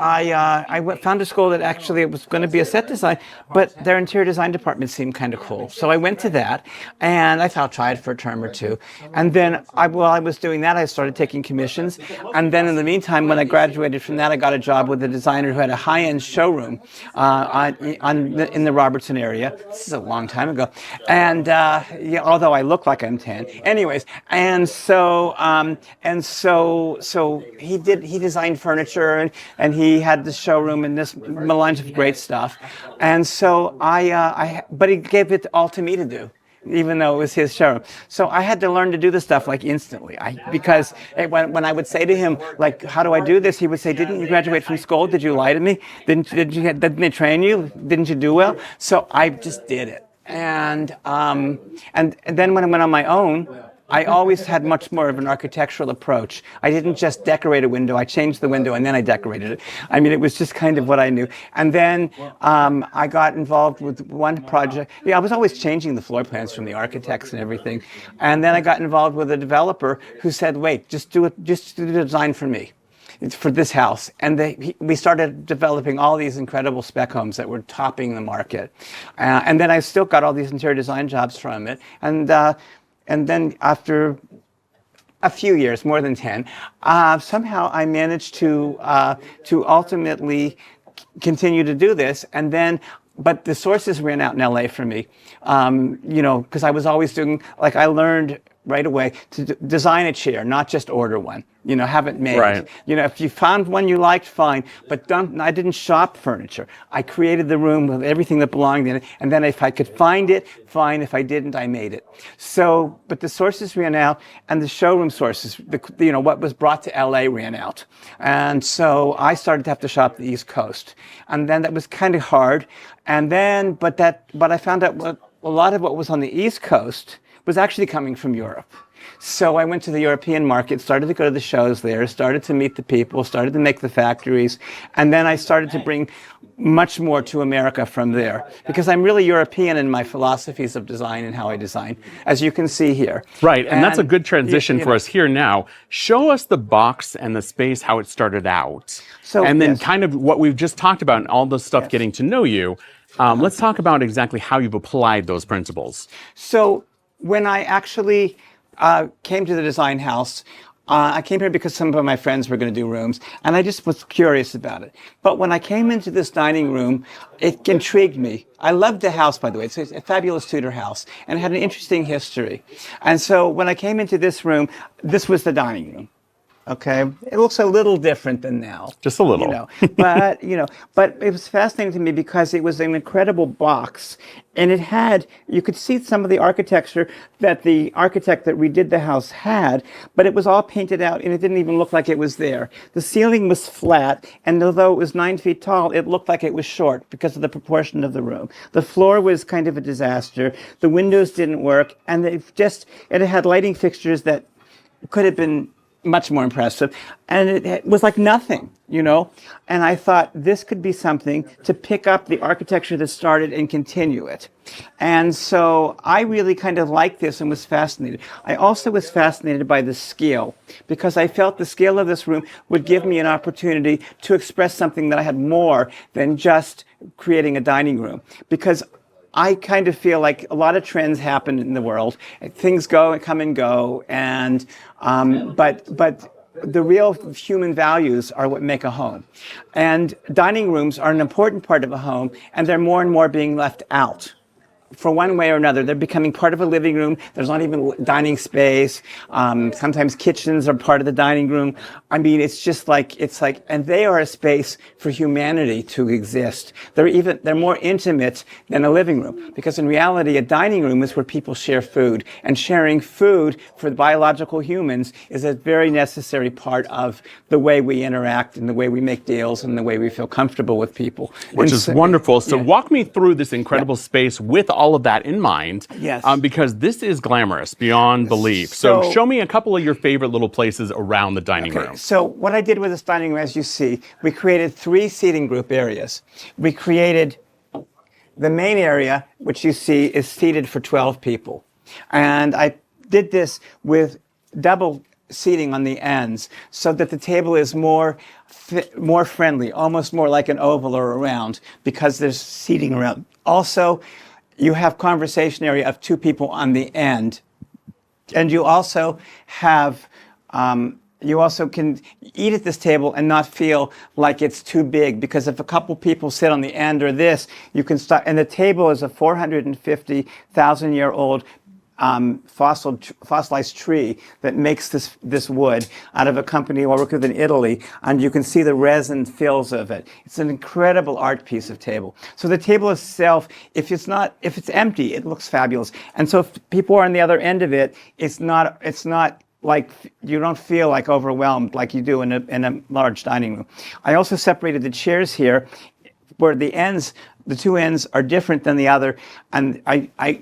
I found a school that actually it was going to be a set design, but their interior design department seemed kind of cool. So I went to that, and I thought I'll try it for a term or two. And then while I was doing that, I started taking commissions. And then in the meantime, when I graduated from that, I got a job with a designer who had a high-end showroom in the Robertson area. This is a long time ago. And although I look like I'm 10. Anyways, so he designed furniture, and he had the showroom and this melange of great stuff. And so but he gave it all to me to do, even though it was his showroom. So I had to learn to do the stuff like instantly. Because when I would say to him, like, how do I do this? He would say, didn't you graduate from school? Did you lie to me? Didn't they train you? Didn't you do well? So I just did it. And then when I went on my own, I always had much more of an architectural approach. I didn't just decorate a window. I changed the window and then I decorated it. I mean, it was just kind of what I knew. And then I got involved with one project. Yeah, I was always changing the floor plans from the architects and everything. And then I got involved with a developer who said, wait, just do the design for me. It's for this house. And we started developing all these incredible spec homes that were topping the market. And then I still got all these interior design jobs from it. And then after a few years, more than 10, somehow I managed to ultimately continue to do this. And then, but the sources ran out in LA for me, because I was always doing, like, I learned right away to design a chair, not just order one, have it made. Right. If you found one you liked, fine, but I didn't shop furniture. I created the room with everything that belonged in it, and then if I could find it, fine. If I didn't, I made it. So, but the sources ran out, and the showroom sources, what was brought to LA ran out. And so I started to have to shop the East Coast. And then that was kind of hard. And then, but I found out a lot of what was on the East Coast was actually coming from Europe. So I went to the European market, started to go to the shows there, started to meet the people, started to make the factories, and then I started to bring much more to America from there, because I'm really European in my philosophies of design and how I design, as you can see here. Right, and that's a good transition for us here now. Show us the box and the space, how it started out. So, and then yes. kind of what we've just talked about and all the stuff getting to know you. Let's talk about exactly how you've applied those principles. So when I actually came to the design house, I came here because some of my friends were going to do rooms, and I just was curious about it. But when I came into this dining room, it intrigued me. I loved the house, by the way. It's a fabulous Tudor house, and it had an interesting history. And so when I came into this room, this was the dining room. Okay, it looks a little different than now. Just a little. But it was fascinating to me because it was an incredible box, and it had, you could see some of the architecture that the architect that redid the house had, but it was all painted out, and it didn't even look like it was there. The ceiling was flat, and although it was 9 feet tall, it looked like it was short because of the proportion of the room. The floor was kind of a disaster. The windows didn't work, and it had lighting fixtures that could have been much more impressive, and it was like nothing, and I thought this could be something to pick up the architecture that started and continue it. And so I really kind of liked this and was fascinated. I also was fascinated by the scale, because I felt the scale of this room would give me an opportunity to express something that I had more than just creating a dining room, because I kind of feel like a lot of trends happen in the world. Things come and go, and but the real human values are what make a home. And dining rooms are an important part of a home, and they're more and more being left out. For one way or another, they're becoming part of a living room. There's not even dining space. Sometimes kitchens are part of the dining room. I mean, it's like, and they are a space for humanity to exist. They're more intimate than a living room, because in reality, a dining room is where people share food, and sharing food for biological humans is a very necessary part of the way we interact and the way we make deals and the way we feel comfortable with people. Which is wonderful. So walk me through this incredible space with all of that in mind. Yes. Because this is glamorous beyond belief. So show me a couple of your favorite little places around the dining room. So what I did with this dining room, as you see, we created 3 seating group areas. We created the main area, which you see is seated for 12 people. And I did this with double seating on the ends so that the table is more friendly, almost more like an oval or a round, because there's seating around. Also, you have conversation area of 2 people on the end. And you also have, you also can eat at this table and not feel like it's too big, because if a couple people sit on the end or this, you can start, and the table is a 450,000-year-old fossilized tree that makes this wood out of a company I work with in Italy, and you can see the resin fills of it. It's an incredible art piece of table. So the table itself, if it's empty, it looks fabulous. And so if people are on the other end of it, it's not like, you don't feel like overwhelmed like you do in a large dining room. I also separated the chairs here, where the 2 ends are different than the other, and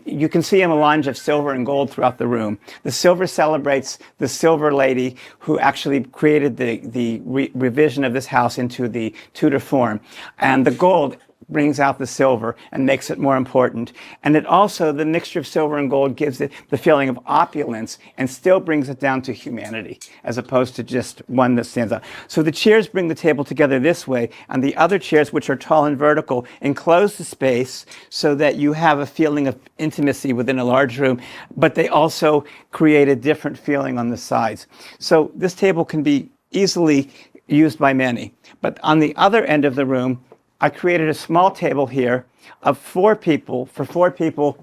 you can see a melange of silver and gold throughout the room. The silver celebrates the silver lady who actually created the revision of this house into the Tudor form, and the gold brings out the silver and makes it more important. And it also, the mixture of silver and gold gives it the feeling of opulence and still brings it down to humanity, as opposed to just one that stands out. So the chairs bring the table together this way, and the other chairs, which are tall and vertical, enclose the space so that you have a feeling of intimacy within a large room, but they also create a different feeling on the sides. So this table can be easily used by many. But on the other end of the room, I created a small table here of 4 people, for 4 people.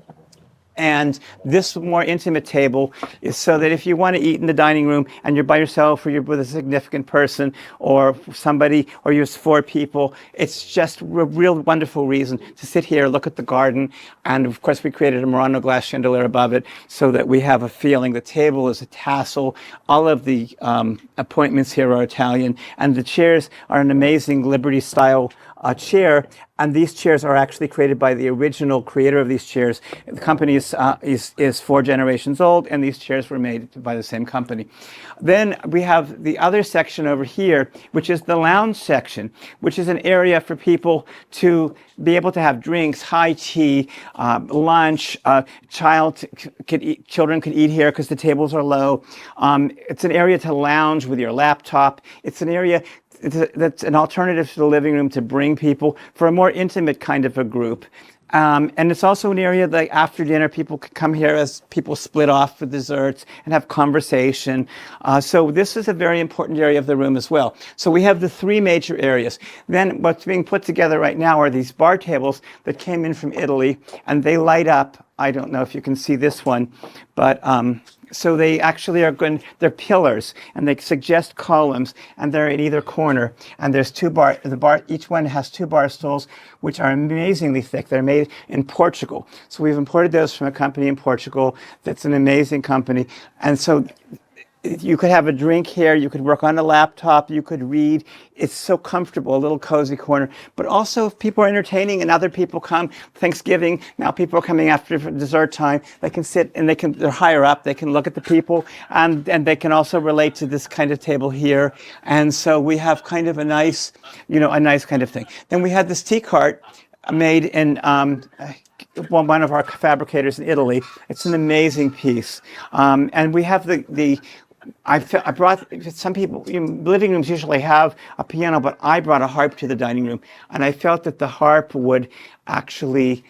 And this more intimate table is so that if you want to eat in the dining room and you're by yourself, or you're with a significant person or somebody, or you're 4 people, it's just a real wonderful reason to sit here, look at the garden. And of course, we created a Murano glass chandelier above it so that we have a feeling. The table is a tassel. All of the appointments here are Italian, and the chairs are an amazing Liberty style chair. And these chairs are actually created by the original creator of these chairs. The company is 4 generations old, and these chairs were made by the same company. Then we have the other section over here, which is the lounge section, which is an area for people to be able to have drinks, high tea, lunch. Children could eat here because the tables are low. It's an area to lounge with your laptop. It's an area that's an alternative to the living room to bring people for a more intimate kind of a group. And it's also an area that after dinner, people could come here as people split off for desserts and have conversation. So this is a very important area of the room as well. So we have the three major areas. Then what's being put together right now are these bar tables that came in from Italy, and they light up. I don't know if you can see this one, but so they actually are they're pillars, and they suggest columns, and they're at either corner. And there's each one has two bar stools, which are amazingly thick. They're made in Portugal. So we've imported those from a company in Portugal that's an amazing company. And so you could have a drink here, you could work on a laptop, you could read. It's so comfortable, a little cozy corner. But also if people are entertaining and other people come, Thanksgiving, now people are coming after dessert time, they can sit and they're higher up, they can look at the people, and they can also relate to this kind of table here. And so we have kind of a nice kind of thing. Then we had this tea cart made in one of our fabricators in Italy. It's an amazing piece. And we have I brought some people. Living rooms usually have a piano, but I brought a harp to the dining room, and I felt that the harp would actually.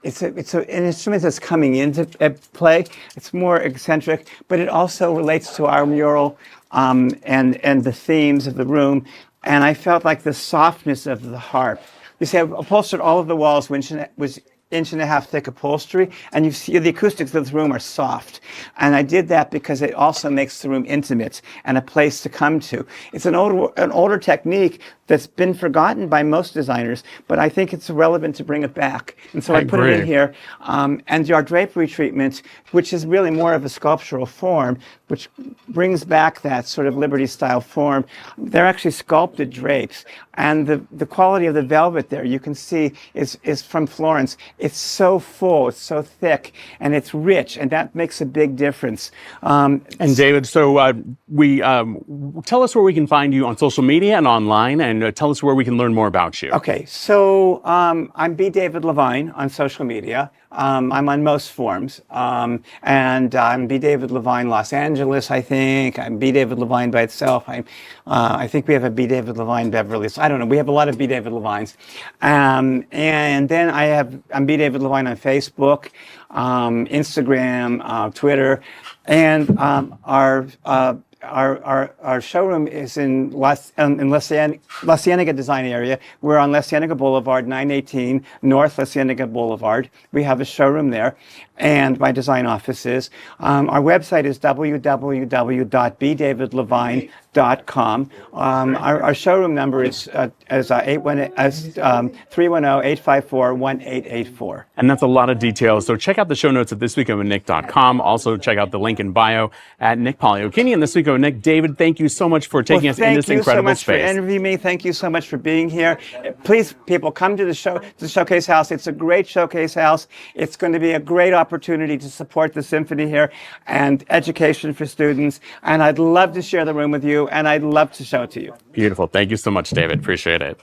It's an instrument that's coming into play. It's more eccentric, but it also relates to our mural and the themes of the room. And I felt like the softness of the harp. You see, I've upholstered all of the walls, which was inch-and-a-half thick upholstery, and you see the acoustics of the room are soft. And I did that because it also makes the room intimate and a place to come to. It's an older technique that's been forgotten by most designers, but I think it's relevant to bring it back. And so I put it in here. And our drapery treatment, which is really more of a sculptural form, which brings back that sort of Liberty style form. They're actually sculpted drapes. And the quality of the velvet there, you can see, is from Florence. It's so full, it's so thick, and it's rich, and that makes a big difference. And David, so tell us where we can find you on social media and online, and tell us where we can learn more about you. Okay, so I'm B. David Levine on social media. I'm on most forms. And I'm B. David Levine Los Angeles, I think. I'm B. David Levine by itself. I think we have a B. David Levine Beverly. I don't know. We have a lot of B. David Levines. And then I'm B. David Levine on Facebook, Instagram, Twitter. And our showroom is in La Cienega design area. We're on La Cienega Boulevard, 918 North La Cienega Boulevard. We have a showroom there, and my design office is. Our website is www.bdavidlevine.com. Our showroom number is 310-854-1884. And that's a lot of details. So check out the show notes at thisweekovnick.com. Also check out the link in bio at Nick Poliokini. And This Week of Nick, David, thank you so much for taking us in this incredible space. Thank you so much for interviewing me. Thank you so much for being here. Please, people, come to the Showcase House. It's a great Showcase House. It's going to be a great opportunity to support the symphony here and education for students. And I'd love to share the room with you, and I'd love to show it to you. Beautiful. Thank you so much, David. Appreciate it.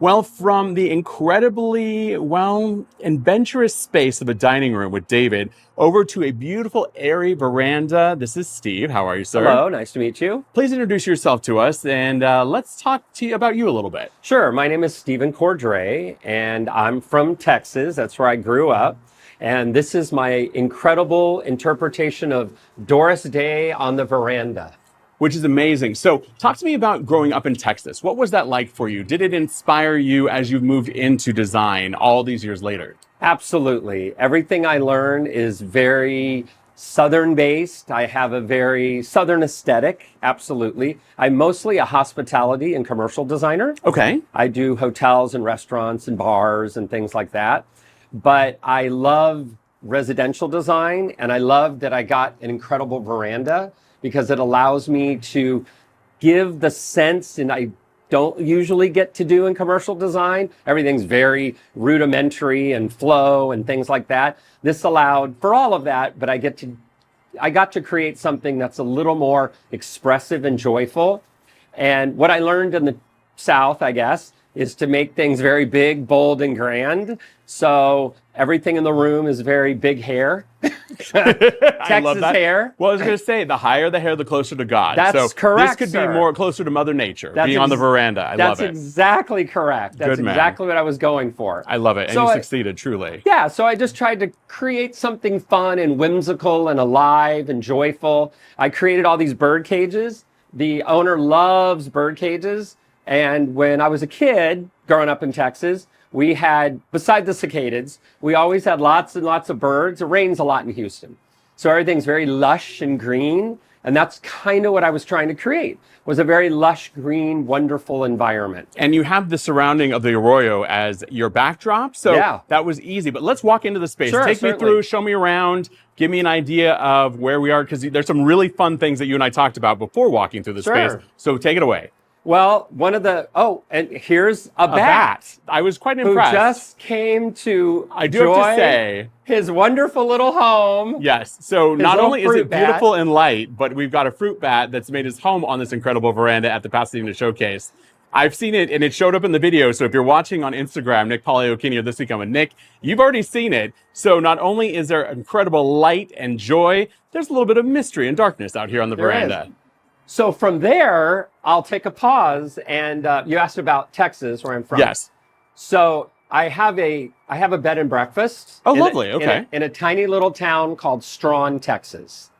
Well, from the incredibly, adventurous space of a dining room with David over to a beautiful, airy veranda. This is Steve. How are you, sir? Hello, nice to meet you. Please introduce yourself to us, and let's talk to you about you a little bit. Sure, my name is Stephen Cordray, and I'm from Texas. That's where I grew up. And this is my incredible interpretation of Doris Day on the Veranda. Which is amazing. So talk to me about growing up in Texas. What was that like for you? Did it inspire you as you've moved into design all these years later? Absolutely. Everything I learn is very Southern based. I have a very Southern aesthetic. Absolutely. I'm mostly a hospitality and commercial designer. Okay. I do hotels and restaurants and bars and things like that. But I love residential design, and I love that I got an incredible veranda, because it allows me to give the sense, and I don't usually get to do in commercial design. Everything's very rudimentary and flow and things like that. This allowed for all of that, but I got to create something that's a little more expressive and joyful. And what I learned in the South, I guess, is to make things very big, bold, and grand. So everything in the room is very big hair. I love Texas that. hair. Well, I was going to say, the higher the hair, the closer to God. That's so correct, This could sir. be more closer to Mother Nature, That's being on the veranda. I love it. That's exactly correct. That's Good man. exactly what I was going for. I love it. And So you I- succeeded, truly. Yeah, so I just tried to create something fun and whimsical and alive and joyful. I created all these bird cages. The owner loves bird cages. And when I was a kid growing up in Texas, we had, beside the cicadas, we always had lots and lots of birds. It rains a lot in Houston. So everything's very lush and green. And that's kind of what I was trying to create, was a very lush, green, wonderful environment. And you have the surrounding of the arroyo as your backdrop. So Yeah. that was easy. But let's walk into the space. Sure, Take me certainly. through, show me around, give me an idea of where we are, because there's some really fun things that you and I talked about before walking through the Sure. space. So take it away. Well, one of the, and here's a A bat. bat. I was quite Who impressed. just came to I do have to enjoy say, his wonderful little home. yes. So not little only is fruit it bat. beautiful and light, but we've got a fruit bat that's made his home on this incredible veranda at the Pasadena Showcase. I've seen it, and it showed up in the video. So if you're watching on Instagram, Nick Poliokini, or This Week I'm with Nick, you've already seen it. So not only is there incredible light and joy, there's a little bit of mystery and darkness out here on the There veranda. is. So from there, I'll take a pause. And you asked about Texas, where I'm from. Yes. So I have a bed and breakfast. Oh, in a- lovely. Okay. In a tiny little town called Strawn, Texas.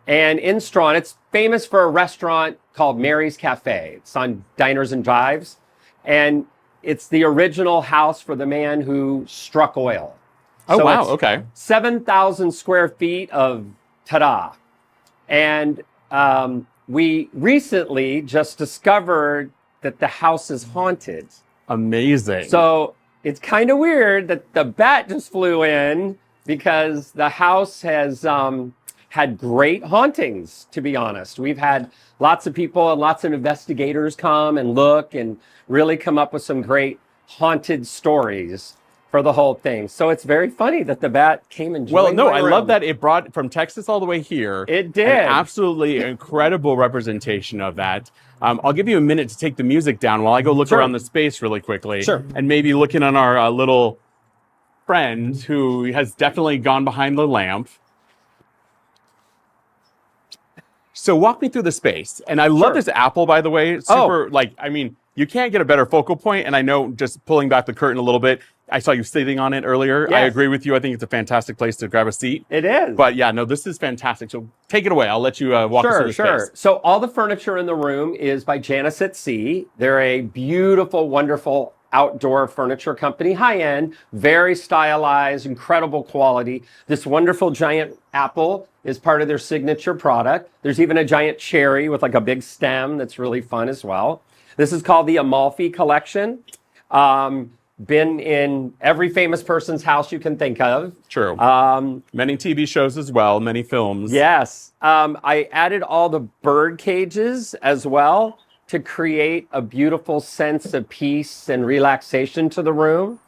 And in Strawn, it's famous for a restaurant called Mary's Cafe. It's on Diners and Dives. And it's the original house for the man who struck oil. Oh, So wow. it's Okay. 7,000 square feet of ta-da. And we recently just discovered that the house is haunted. Amazing. So it's kind of weird that the bat just flew in, because the house has had great hauntings, to be honest. We've had lots of people and lots of investigators come and look and really come up with some great haunted stories for the whole thing. So it's very funny that the bat came and joined well, no, my I room. love that it brought from Texas all the way here. It did. An absolutely incredible representation of that. I'll give you a minute to take the music down while I go look Sure. around the space really quickly. Sure. And maybe looking on our little friend who has definitely gone behind the lamp. So walk me through the space. And I love Sure. this apple, by the way. Super, you can't get a better focal point. And I know, just pulling back the curtain a little bit, I saw you sitting on it earlier. I Yes. agree with you. I think it's a fantastic place to grab a seat. It is. But yeah, no, this is fantastic. So take it away. I'll let you walk us through the space. So all the furniture in the room is by Janice at Sea. They're a beautiful, wonderful outdoor furniture company, high-end, very stylized, incredible quality. This wonderful giant apple is part of their signature product. There's even a giant cherry with like a big stem that's really fun as well. This is called the Amalfi Collection. Been in every famous person's house you can think of. True. Many TV shows as well, many films. Yes. I added all the bird cages as well to create a beautiful sense of peace and relaxation to the room.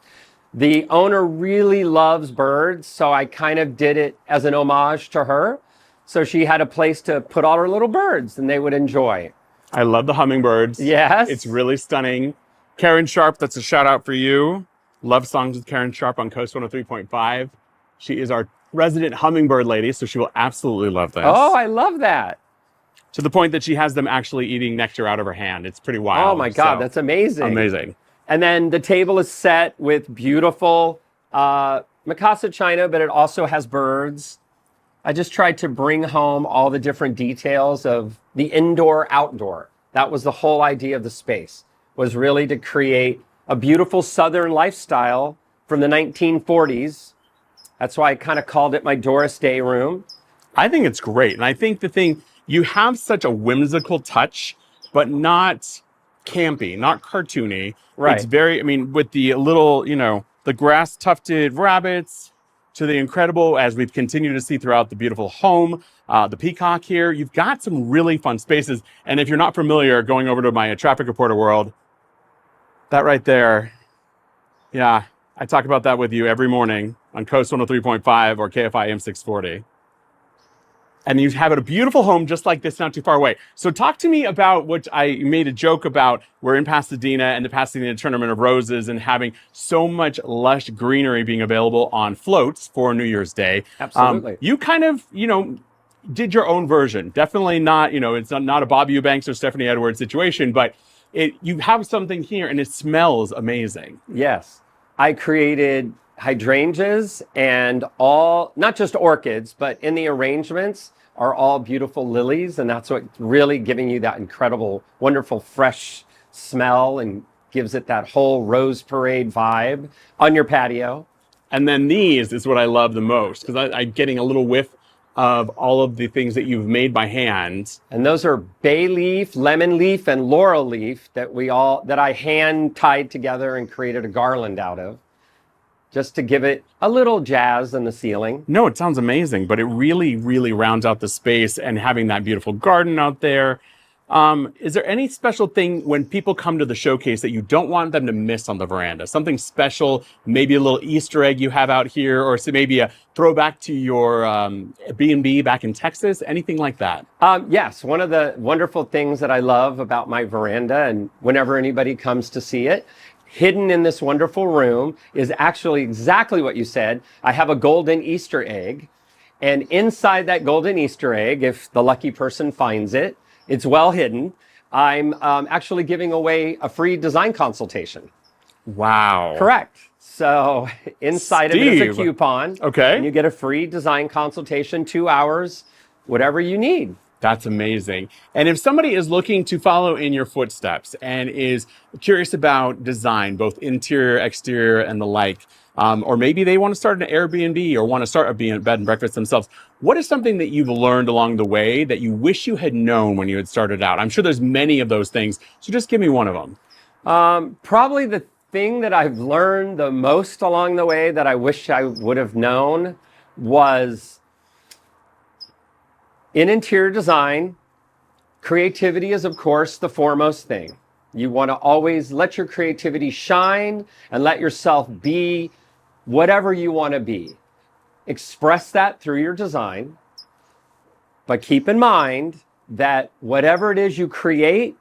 The owner really loves birds, so I kind of did it as an homage to her. So she had a place to put all her little birds and they would enjoy. I love the hummingbirds. Yes. It's really stunning. Karen Sharp, that's a shout out for you. Love Songs with Karen Sharp on Coast 103.5. She is our resident hummingbird lady, so she will absolutely love this. Oh, I love that. To the point that she has them actually eating nectar out of her hand. It's pretty wild. Oh my God, So, that's amazing. amazing. And then the table is set with beautiful Mikasa china, but it also has birds. I just tried to bring home all the different details of the indoor-outdoor. That was the whole idea of the space, was really to create a beautiful Southern lifestyle from the 1940s. That's why I kind of called it my Doris Day room. I think it's great. And I think the thing, you have such a whimsical touch, but not campy, not cartoony. Right. It's very, with the little, the grass tufted rabbits to the incredible, as we've continued to see throughout the beautiful home, the peacock here, you've got some really fun spaces. And if you're not familiar, going over to my traffic reporter world, that right there, yeah, I talk about that with you every morning on Coast 103.5 or KFI M640. And you have a beautiful home just like this, not too far away. So talk to me about what I made a joke about. We're in Pasadena and the Pasadena Tournament of Roses and having so much lush greenery being available on floats for New Year's Day. Absolutely. You kind of, did your own version. Definitely not, it's not a Bob Eubanks or Stephanie Edwards situation, but you have something here and it smells amazing. Yes. I created hydrangeas and all, not just orchids, but in the arrangements are all beautiful lilies. And that's what really giving you that incredible, wonderful, fresh smell and gives it that whole rose parade vibe on your patio. And then these is what I love the most because I'm getting a little whiff of all of the things that you've made by hand. And those are bay leaf, lemon leaf, and laurel leaf that I hand tied together and created a garland out of, just to give it a little jazz in the ceiling. No, it sounds amazing, but it really, really rounds out the space and having that beautiful garden out there. Is there any special thing when people come to the showcase that you don't want them to miss on the veranda? Something special, maybe a little Easter egg you have out here, or maybe a throwback to your B&B back in Texas, anything like that? Yes, one of the wonderful things that I love about my veranda, and whenever anybody comes to see it, hidden in this wonderful room is actually exactly what you said. I have a golden Easter egg, and inside that golden Easter egg, if the lucky person finds it, it's well hidden. I'm actually giving away a free design consultation. Wow. Correct. So inside of it is a coupon. Okay. And you get a free design consultation, 2 hours, whatever you need. That's amazing. And if somebody is looking to follow in your footsteps and is curious about design, both interior, exterior, and the like, or maybe they want to start an Airbnb or want to start a bed and breakfast themselves, what is something that you've learned along the way that you wish you had known when you had started out? I'm sure there's many of those things, so just give me one of them. Probably the thing that I've learned the most along the way that I wish I would have known was in interior design, creativity is, of course, the foremost thing. You want to always let your creativity shine and let yourself be whatever you want to be. Express that through your design, but keep in mind that whatever it is you create,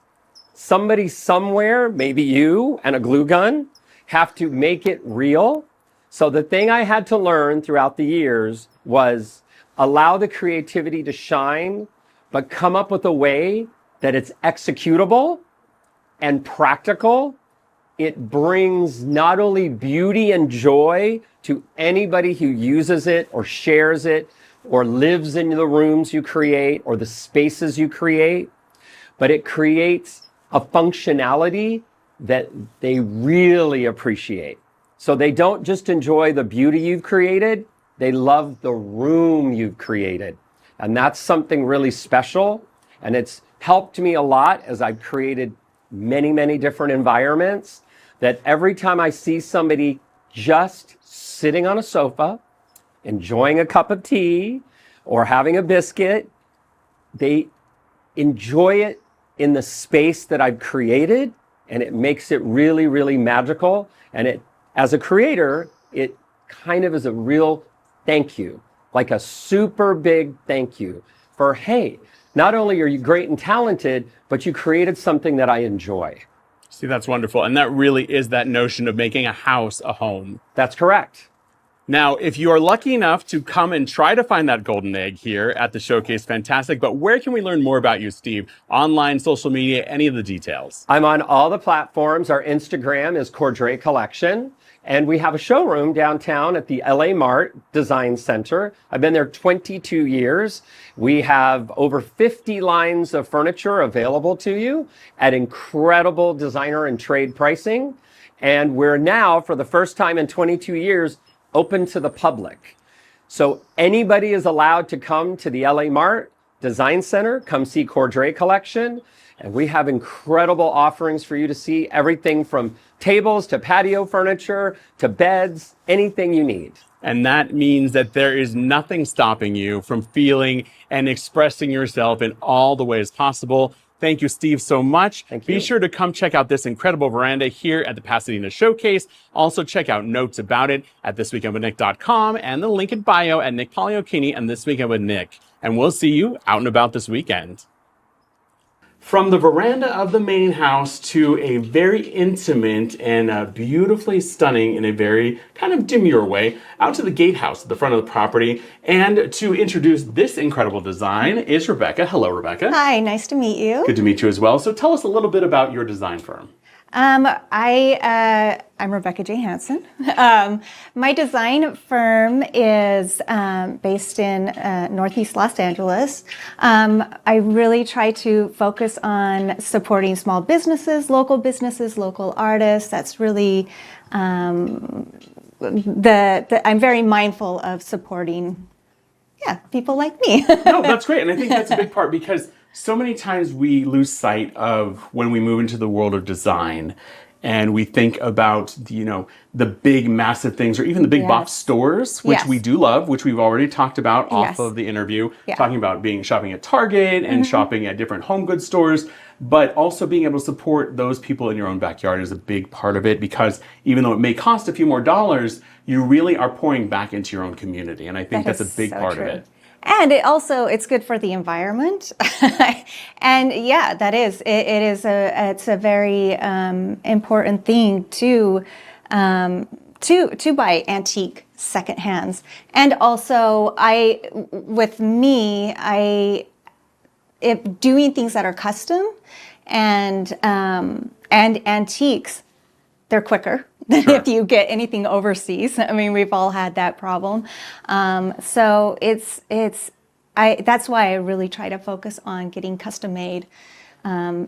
somebody somewhere, maybe you and a glue gun, have to make it real. So the thing I had to learn throughout the years was allow the creativity to shine, but come up with a way that it's executable and practical. It brings not only beauty and joy to anybody who uses it or shares it or lives in the rooms you create or the spaces you create, but it creates a functionality that they really appreciate. So they don't just enjoy the beauty you've created, they love the room you've created. And that's something really special. And it's helped me a lot as I've created many, many different environments, that every time I see somebody just sitting on a sofa, enjoying a cup of tea or having a biscuit, they enjoy it in the space that I've created, and it makes it really, really magical. And it, as a creator, it kind of is a real thank you, like a super big thank you for, hey, not only are you great and talented, but you created something that I enjoy. See, that's wonderful. And that really is that notion of making a house a home. That's correct. Now, if you are lucky enough to come and try to find that golden egg here at the showcase, fantastic. But where can we learn more about you, Steve? Online, social media, any of the details? I'm on all the platforms. Our Instagram is Cordray Collection. And we have a showroom downtown at the LA Mart Design Center. I've been there 22 years. We have over 50 lines of furniture available to you at incredible designer and trade pricing. And we're now, for the first time in 22 years, open to the public. So anybody is allowed to come to the LA Mart Design Center, come see Cordray Collection. And we have incredible offerings for you to see, everything from tables to patio furniture to beds, anything you need. And that means that there is nothing stopping you from feeling and expressing yourself in all the ways possible. Thank you, Steve, so much. Thank Be you. sure to come check out this incredible veranda here at the Pasadena Showcase. Also, check out notes about it at thisweekendwithnick.com and the link in bio at Nick Poliokini and This Weekend with Nick. And we'll see you out and about this weekend. From the veranda of the main house to a very intimate and beautifully stunning in a very kind of demure way, out to the gatehouse at the front of the property. And to introduce this incredible design is Rebecca. Hello, Rebecca. Hi, nice to meet you. Good to meet you as well. So tell us a little bit about your design firm. I'm Rebecca J. Hansen. My design firm is based in Northeast Los Angeles. I really try to focus on supporting small businesses, local artists. That's really I'm very mindful of supporting, people like me. No, that's great. And I think that's a big part because so many times we lose sight of when we move into the world of design and we think about, the big, massive things or even the big box stores, which we do love, which we've already talked about off of the interview, talking about shopping at Target and shopping at different home goods stores, but also being able to support those people in your own backyard is a big part of it because even though it may cost a few more dollars, you really are pouring back into your own community. And I think that's a big part of it. And it's good for the environment. And it's a very important thing to buy antique secondhands. And also if doing things that are custom and antiques, they're quicker than if you get anything overseas. I mean, we've all had that problem. So that's why I really try to focus on getting custom made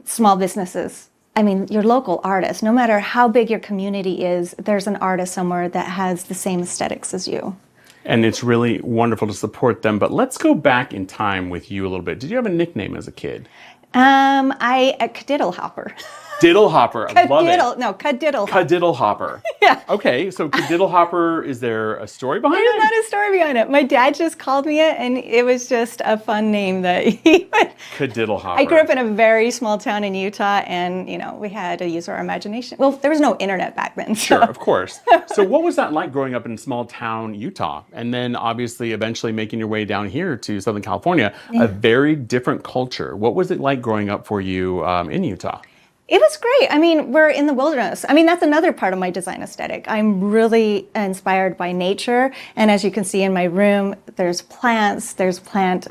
small businesses. I mean, your local artists, no matter how big your community is, there's an artist somewhere that has the same aesthetics as you. And it's really wonderful to support them. But let's go back in time with you a little bit. Did you have a nickname as a kid? Cadiddle Hopper. Diddle Hopper. I love it. Cadiddle. Cadiddle Hopper. Yeah. Okay, so Cadiddle Hopper, is there a story behind it? There's not a story behind it. My dad just called me it, and it was just a fun name that he would. Cadiddle Hopper. I grew up in a very small town in Utah, and we had to use our imagination. Well, there was no internet back then. So. Sure, of course. So what was that like growing up in small town Utah, and then obviously eventually making your way down here to Southern California, a very different culture. What was it like growing up for you in Utah? It was great. I mean, we're in the wilderness. I mean, that's another part of my design aesthetic. I'm really inspired by nature. And as you can see in my room, there's plants, there's plant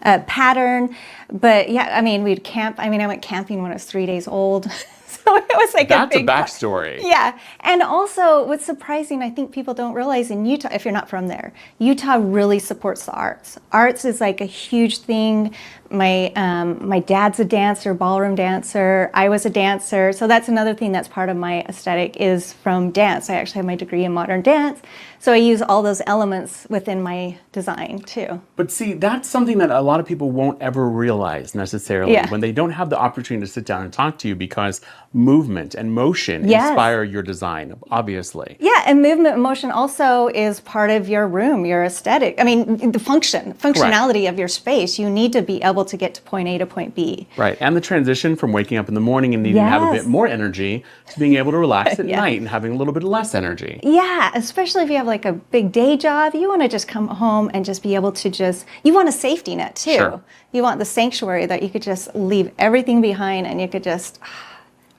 pattern. But yeah, I mean, we'd camp. I mean, I went camping when I was 3 days old. So it was like That's a big backstory. Yeah. And also what's surprising, I think people don't realize in Utah, if you're not from there, Utah really supports the arts. Arts is like a huge thing. My dad's a dancer, ballroom dancer. I was a dancer. So that's another thing that's part of my aesthetic is from dance. I actually have my degree in modern dance. So I use all those elements within my design too. But see, that's something that a lot of people won't ever realize necessarily when they don't have the opportunity to sit down and talk to you because movement and motion inspire your design, obviously. Yeah, and movement and motion also is part of your room, your aesthetic. I mean, the functionality of your space. You need to be able to get to point A to point B. Right, and the transition from waking up in the morning and needing to have a bit more energy to being able to relax at night and having a little bit less energy. Especially if you have like a big day job, you want to just come home and just be able to you want a safety net too. Sure. You want the sanctuary that you could just leave everything behind and you could just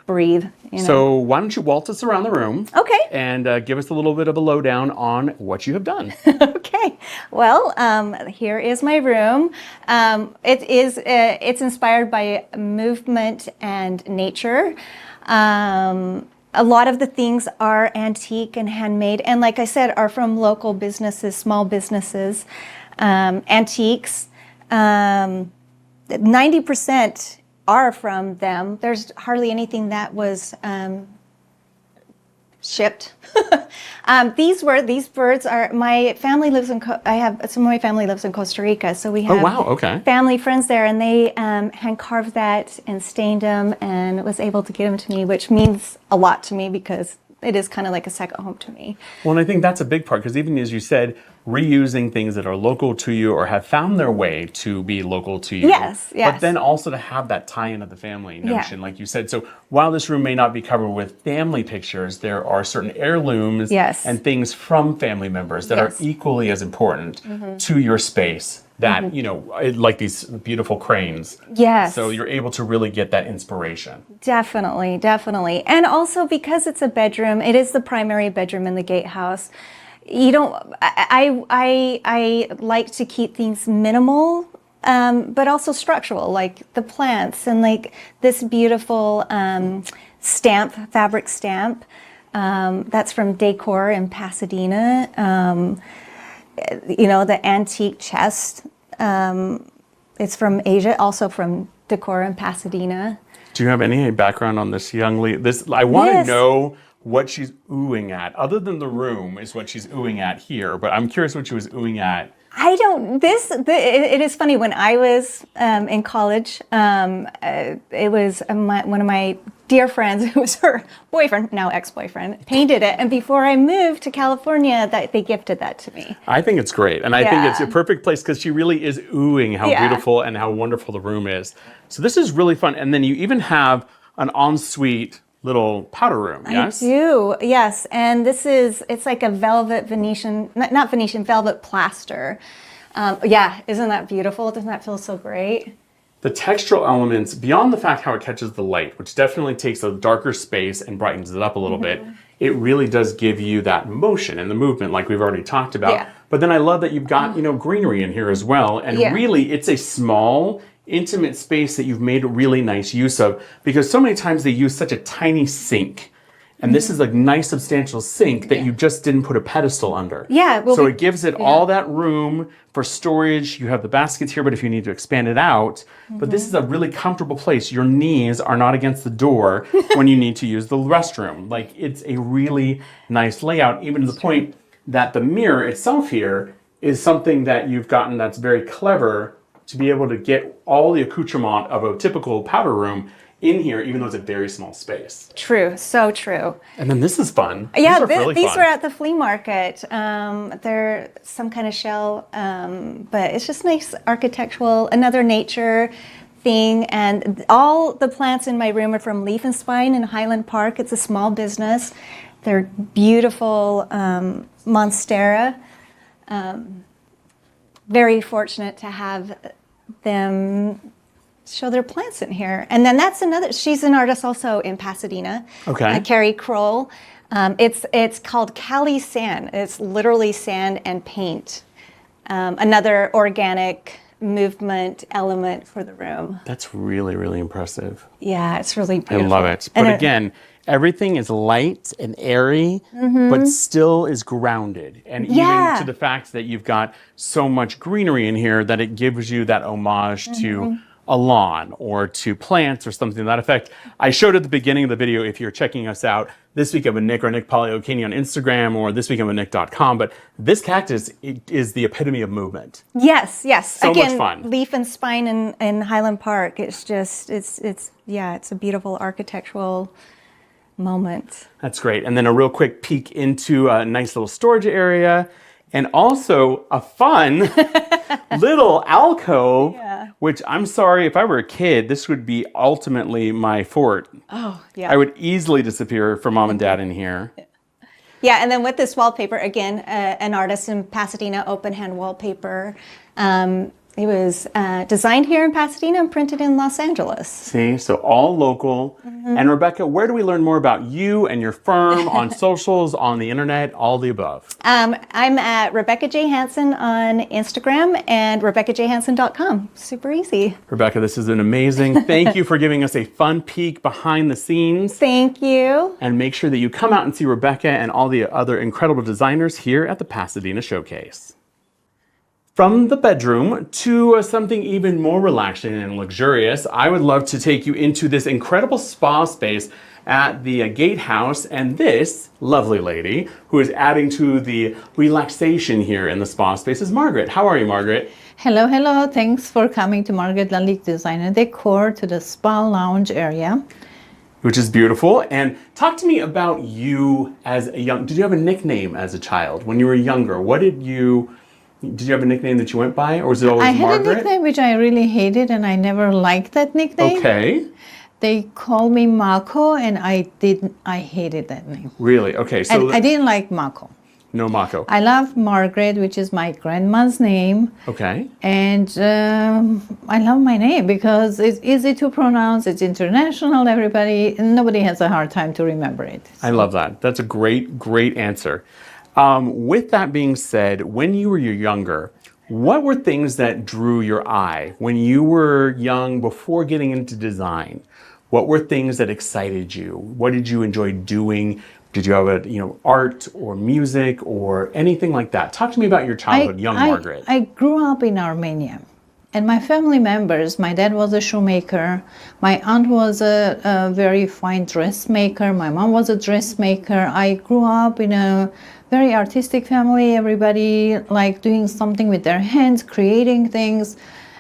breathe. So why don't you waltz us around the room? Okay. And give us a little bit of a lowdown on what you have done. Okay. Well, here is my room. It's inspired by movement and nature. A lot of the things are antique and handmade, and like I said, are from local businesses, small businesses. Antiques, 90% are from them. There's hardly anything that was shipped. These birds are, my family lives in, some of my family lives in Costa Rica, so we have family friends there, and they hand carved that and stained them and was able to get them to me, which means a lot to me because it is kind of like a second home to me. Well, and I think that's a big part because even as you said, reusing things that are local to you or have found their way to be local to you. Yes, yes. But then also to have that tie-in of the family notion, like you said. So while this room may not be covered with family pictures, there are certain heirlooms Yes. and things from family members that are equally as important to your space that, you know, like these beautiful cranes. Yes. So you're able to really get that inspiration. Definitely, definitely. And also because it's a bedroom, it is the primary bedroom in the gatehouse. You don't, I like to keep things minimal, but also structural, like the plants and like this beautiful stamp, fabric stamp. That's from Decor in Pasadena. You know, the antique chest. It's from Asia, also from Decor in Pasadena. Do you have any background on this young lady? I want to Yes. know what she's oohing at. Other than the room is what she's oohing at here, but I'm curious what she was oohing at. I don't, it is funny, when I was in college, it was one of my dear friends, who was her boyfriend, now ex-boyfriend, painted it. And before I moved to California, they gifted that to me. I think it's great. And I think it's a perfect place because she really is oohing how beautiful and how wonderful the room is. So this is really fun. And then you even have an ensuite little powder room, yes? I do, yes. And it's like a velvet Venetian, not Venetian, velvet plaster. Yeah, isn't that beautiful? Doesn't that feel so great? The textural elements, beyond the fact how it catches the light, which definitely takes a darker space and brightens it up a little bit, it really does give you that motion and the movement like we've already talked about. Yeah. But then I love that you've got, you know, greenery in here as well. And really, it's a small, intimate space that you've made really nice use of, because so many times they use such a tiny sink. And this is a nice substantial sink that you just didn't put a pedestal under. Yeah. Well, so it gives it all that room for storage. You have the baskets here, but if you need to expand it out, but this is a really comfortable place. Your knees are not against the door when you need to use the restroom. Like, it's a really nice layout, even to the point that the mirror itself here is something that you've gotten that's very clever to be able to get all the accoutrement of a typical powder room in here, even though it's a very small space. True, so true. And then this is fun. Yeah, these are really these fun. were at the flea market. They're some kind of shell, but it's just nice architectural, another nature thing. And all the plants in my room are from Leaf and Spine in Highland Park. It's a small business. They're beautiful monstera. Very fortunate to have them show their plants in here. And then that's another, she's an artist also in Pasadena. Okay. Carrie Kroll. It's called Cali Sand. It's literally sand and paint. Another organic movement element for the room. That's really, really impressive. Yeah, it's really beautiful. I love it. But again, everything is light and airy, but still is grounded. And even to the fact that you've got so much greenery in here that it gives you that homage to a lawn or to plants or something to that effect. I showed at the beginning of the video, if you're checking us out, This Week I'm with Nick or Nick Poliokini on Instagram or thisweekamwithnick.com, but this cactus is the epitome of movement. Yes, yes. So Again, much fun. Leaf and Spine in Highland Park. It's just, it's a beautiful architectural moment. That's great. And then a real quick peek into a nice little storage area and also a fun little alcove, which I'm sorry, if I were a kid, this would be ultimately my fort. Oh, yeah. I would easily disappear from mom and dad in here. Yeah, and then with this wallpaper, again, an artist in Pasadena, open hand wallpaper. It was designed here in Pasadena and printed in Los Angeles. See, so all local. And Rebecca, where do we learn more about you and your firm on socials, on the internet, all the above? I'm at Rebecca J. Hansen on Instagram and RebeccaJHansen.com. Super easy. Rebecca, this is an amazing. Thank you for giving us a fun peek behind the scenes. Thank you. And make sure that you come out and see Rebecca and all the other incredible designers here at the Pasadena Showcase. From the bedroom to something even more relaxing and luxurious, I would love to take you into this incredible spa space at the Gatehouse, and this lovely lady who is adding to the relaxation here in the spa space is Margaret. How are you, Margaret? Hello, hello. Thanks for coming to Margaret Lalique Design and Decor to the spa lounge area. which is beautiful. And talk to me about you as a young, did you have a nickname as a child when you were younger? Did you have a nickname that you went by, or was it always I had Margaret? a nickname which I really hated, and I never liked that nickname. Okay. They called me Mako, and I hated that name. Really? Okay. So And I didn't like Mako. no Mako. I love Margaret, which is my grandma's name. Okay. And I love my name because it's easy to pronounce. It's international. Nobody has a hard time to remember it. I love that. That's a great answer. With that being said, when you were younger, what were things that drew your eye when you were young before getting into design? What were things that excited you? What did you enjoy doing? Did you have art or music or anything like that? Talk to me about your childhood, young Margaret. I grew up in Armenia. And my family members, my dad was a shoemaker. My aunt was a very fine dressmaker. My mom was a dressmaker. I grew up in a very artistic family. Everybody liked doing something with their hands, creating things.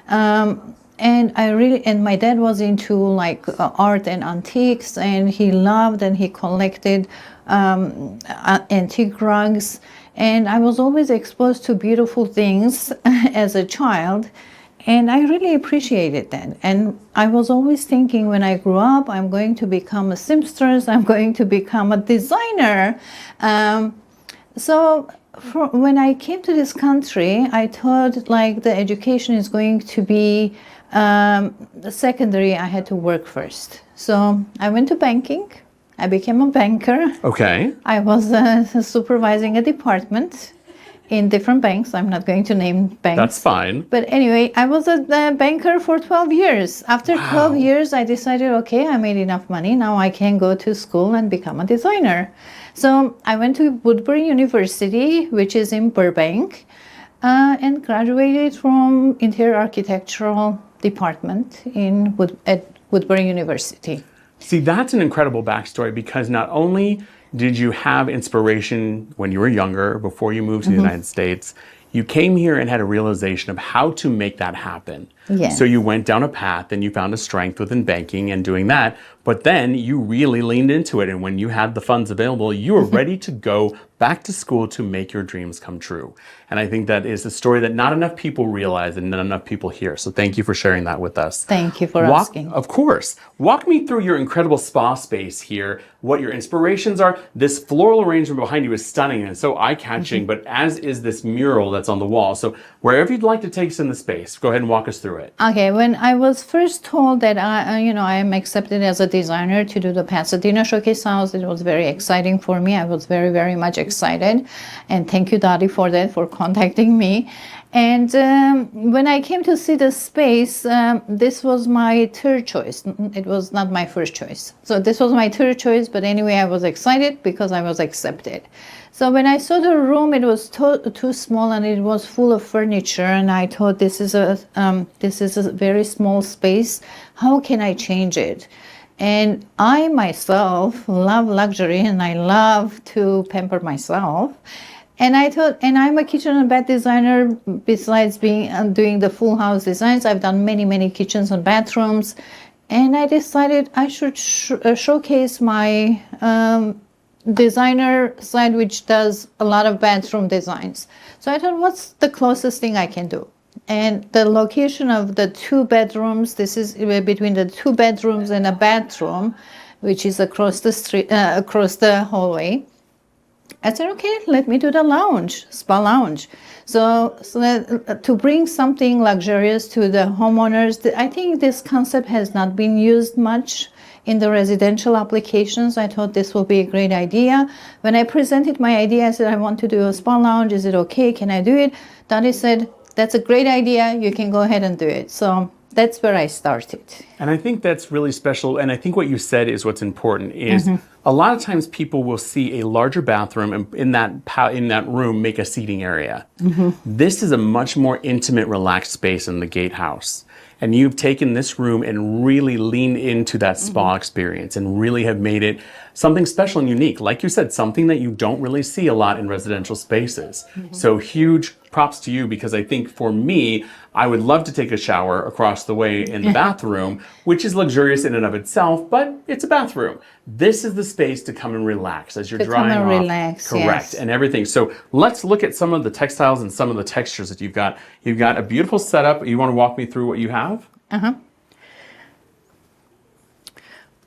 And my dad was into art and antiques, and he loved and he collected antique rugs. And I was always exposed to beautiful things as a child. And I really appreciated that. And I was always thinking when I grew up, I'm going to become a seamstress, I'm going to become a designer. So when I came to this country, I thought the education is going to be secondary. I had to work first. So I went to banking. I became a banker. Okay. I was supervising a department in different banks. I'm not going to name banks. That's fine. But anyway, I was a banker for 12 years. After 12 years, I decided, okay, I made enough money. Now I can go to school and become a designer. So I went to Woodbury University, which is in Burbank, and graduated from interior architectural department at Woodbury University. See, that's an incredible backstory because not only did you have inspiration when you were younger, before you moved to the United States, you came here and had a realization of how to make that happen. Yes. So you went down a path and you found a strength within banking and doing that, but then you really leaned into it. And when you had the funds available, you were ready to go back to school to make your dreams come true. And I think that is a story that not enough people realize and not enough people hear. So thank you for sharing that with us. Thank you for asking. Of course. Walk me through your incredible spa space here, what your inspirations are. This floral arrangement behind you is stunning and so eye-catching, but as is this mural that's on the wall. So wherever you'd like to take us in the space, go ahead and walk us through it. Okay, when I was first told that I am accepted as a designer to do the Pasadena Showcase House, it was very exciting for me. I was very, very much excited. And thank you, Dottie, for that, for contacting me. And when I came to see the space, this was my third choice. It was not my first choice. So this was my third choice, but anyway, I was excited because I was accepted. So when I saw the room, it was too small and it was full of furniture, and I thought this is a very small space. How can I change it? And I myself love luxury and I love to pamper myself. And I thought, and I'm a kitchen and bath designer. Besides doing the full house designs, I've done many kitchens and bathrooms. And I decided I should showcase my designer side, which does a lot of bathroom designs. So I thought, what's the closest thing I can do? And the location of the 2 bedrooms, this is between the 2 bedrooms and a bathroom, which is across the street, across the hallway. I said, okay, let me do the lounge, spa lounge. So that, to bring something luxurious to the homeowners, I think this concept has not been used much in the residential applications. I thought this will be a great idea. When I presented my idea, I said, I want to do a spa lounge. Is it okay? Can I do it? Dottie said, that's a great idea. You can go ahead and do it. So that's where I started. And I think that's really special. And I think what you said is what's important is a lot of times people will see a larger bathroom and in that room make a seating area. This is a much more intimate, relaxed space in the gatehouse. And you've taken this room and really leaned into that spa experience and really have made it something special and unique. Like you said, something that you don't really see a lot in residential spaces. So huge props to you, because I think for me, I would love to take a shower across the way in the bathroom, which is luxurious in and of itself, but it's a bathroom. This is the space to come and relax as you're drying off. Relax, Correct, yes. and everything. So let's look at some of the textiles and some of the textures that you've got. You've got a beautiful setup. You want to walk me through what you have?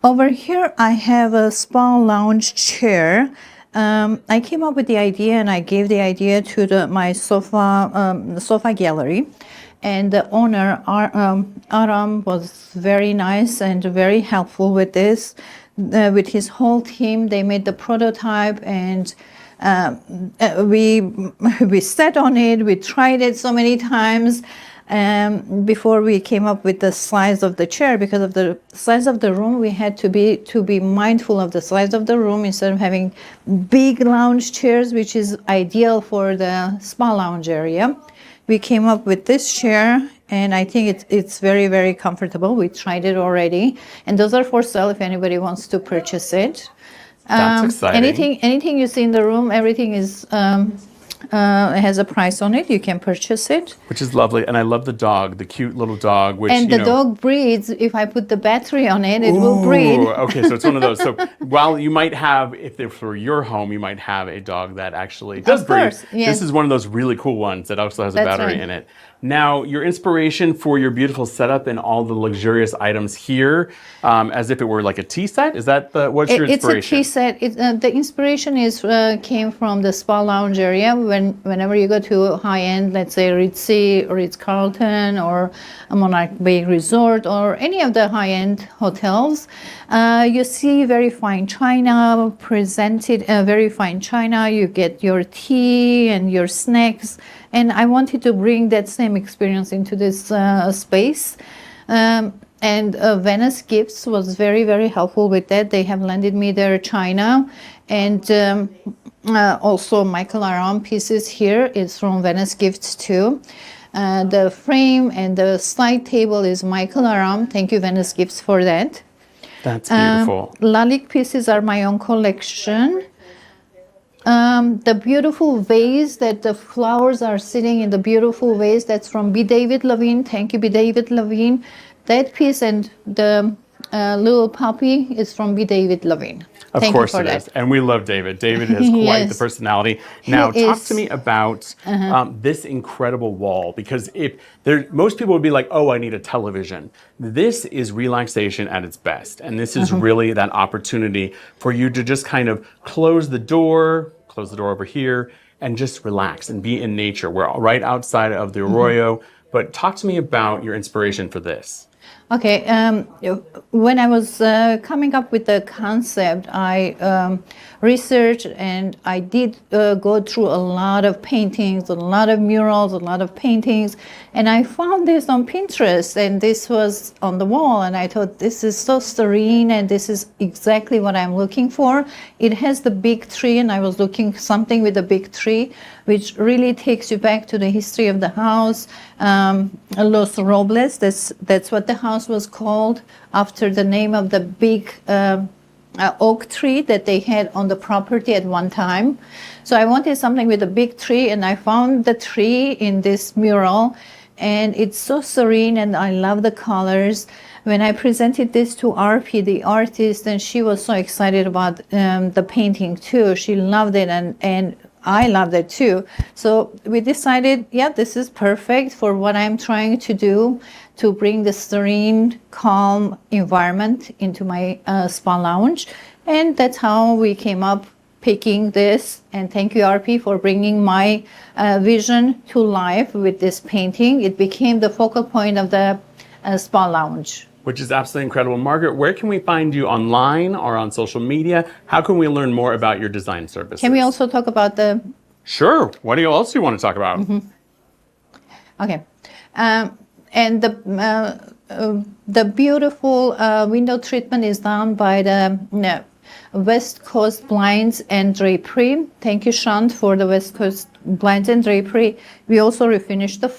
Over here, I have a spa lounge chair. I came up with the idea and I gave the idea to my sofa gallery. And the owner, Aram, was very nice and very helpful with this. With his whole team, they made the prototype, and we sat on it. We tried it so many times before we came up with the size of the chair. Because of the size of the room, we had to be mindful of the size of the room instead of having big lounge chairs, which is ideal for the spa lounge area. We came up with this chair, and I think it's very, very comfortable. We tried it already, and those are for sale if anybody wants to purchase it. That's exciting. Anything you see in the room, everything is has a price on it. You can purchase it. Which is lovely. And I love the dog, the cute little dog, which, And the dog breathes. If I put the battery on it, it will breathe. Okay, so it's one of those. So while you might have, if they're for your home, you might have a dog that actually does breathe. Course, yes. This is one of those really cool ones that also has a That's battery right. in it. Now, your inspiration for your beautiful setup and all the luxurious items here, as if it were like a tea set, is that what's your inspiration? It's a tea set. The inspiration came from the spa lounge area. Whenever you go to a high-end, let's say Ritz-Carlton or a Monarch Bay Resort or any of the high-end hotels, you see very fine china presented, very fine china. You get your tea and your snacks. And I wanted to bring that same experience into this space. And Venice Gifts was very, very helpful with that. They have lended me their china. And also Michael Aram pieces here is from Venice Gifts too. The frame and the side table is Michael Aram. Thank you, Venice Gifts, for that. That's beautiful. Lalique pieces are my own collection. The beautiful vase that the flowers are sitting in, the beautiful vase, that's from B. David Levine. Thank you, B. David Levine. That piece and the little puppy is from B. David Levine. Of Thank course you for it that. is. And we love David. David has quite the Yes. personality. Now, He talk is. to me about this incredible wall, because most people would be like, oh, I need a television. This is relaxation at its best. And this is really that opportunity for you to just kind of close the door over here, and just relax and be in nature. We're right outside of the Arroyo. But talk to me about your inspiration for this. Okay, when I was coming up with the concept, I researched and I did go through a lot of paintings, a lot of murals, a lot of paintings, and I found this on Pinterest, and this was on the wall, and I thought, this is so serene, and this is exactly what I'm looking for. It has the big tree, and I was looking something with a big tree, which really takes you back to the history of the house. Los Robles, that's what the house was called, after the name of the big oak tree that they had on the property at one time. So I wanted something with a big tree, and I found the tree in this mural, and it's so serene, and I love the colors. When I presented this to RP, the artist, and she was so excited about the painting too. She loved it, and I loved it too. So we decided, yeah, this is perfect for what I'm trying to do, to bring the serene, calm environment into my spa lounge. And that's how we came up picking this. And thank you, RP, for bringing my vision to life with this painting. It became the focal point of the spa lounge. Which is absolutely incredible. Margaret, where can we find you online or on social media? How can we learn more about your design services? Can we also talk about the... Sure. What else do you want to talk about? Okay. And the beautiful window treatment is done by the West Coast Blinds and Drapery. Thank you, Shant, for the West Coast Blinds and Drapery. We also refinished the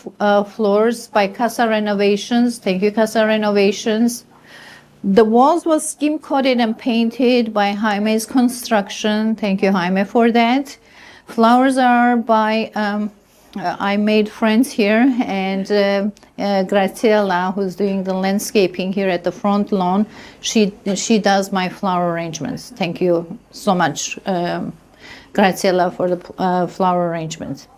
floors by Casa Renovations. Thank you, Casa Renovations. The walls was skim coated and painted by Jaime's Construction. Thank you, Jaime, for that. Flowers are by I made friends here, and Graciela, who's doing the landscaping here at the front lawn, she does my flower arrangements. Thank you so much, Graciela, for the flower arrangements.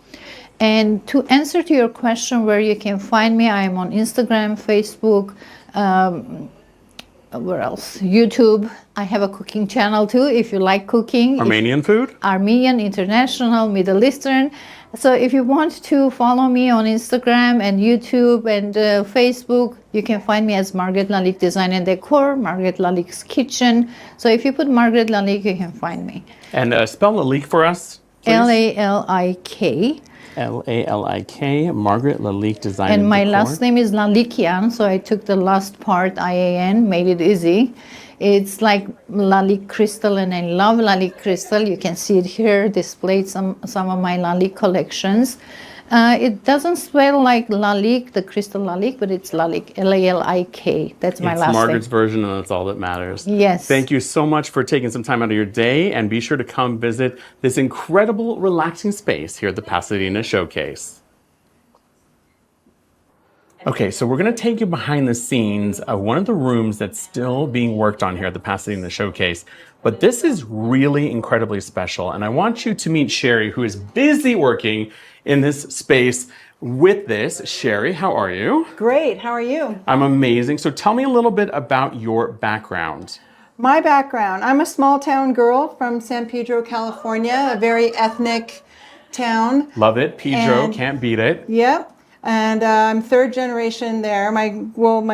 And to answer to your question where you can find me, I'm on Instagram, Facebook, where else? YouTube. I have a cooking channel too, if you like cooking. Armenian food? Armenian, international, Middle Eastern. So if you want to follow me on Instagram and YouTube and Facebook, you can find me as Margaret Lalik Design and Decor, Margaret Lalik's Kitchen. So if you put Margaret Lalik, you can find me. And spell Lalik for us, please. Lalik. Lalik, Margaret Lalik Design And my Decor. last name is Lalikian, so I took the last part, IAN, made it easy. It's like Lalik crystal, and I love Lalik crystal. You can see it here, displayed some of my Lalik collections. It doesn't spell like Lalik, the crystal Lalik, but it's Lalik, Lalik. That's my It's last Margaret's name. version, and that's all that matters. Yes. Thank you so much for taking some time out of your day, and be sure to come visit this incredible, relaxing space here at the Pasadena Showcase. Okay, so we're going to take you behind the scenes of one of the rooms that's still being worked on here at the Pasadena Showcase. But this is really incredibly special, and I want you to meet Sherry, who is busy working in this space with this. Sherry, how are you? Great, how are you? I'm amazing. So tell me a little bit about your background. My background, I'm a small town girl from San Pedro, California, a very ethnic town. Love it. Pedro, And- can't beat it. Yep, and I'm third generation there. My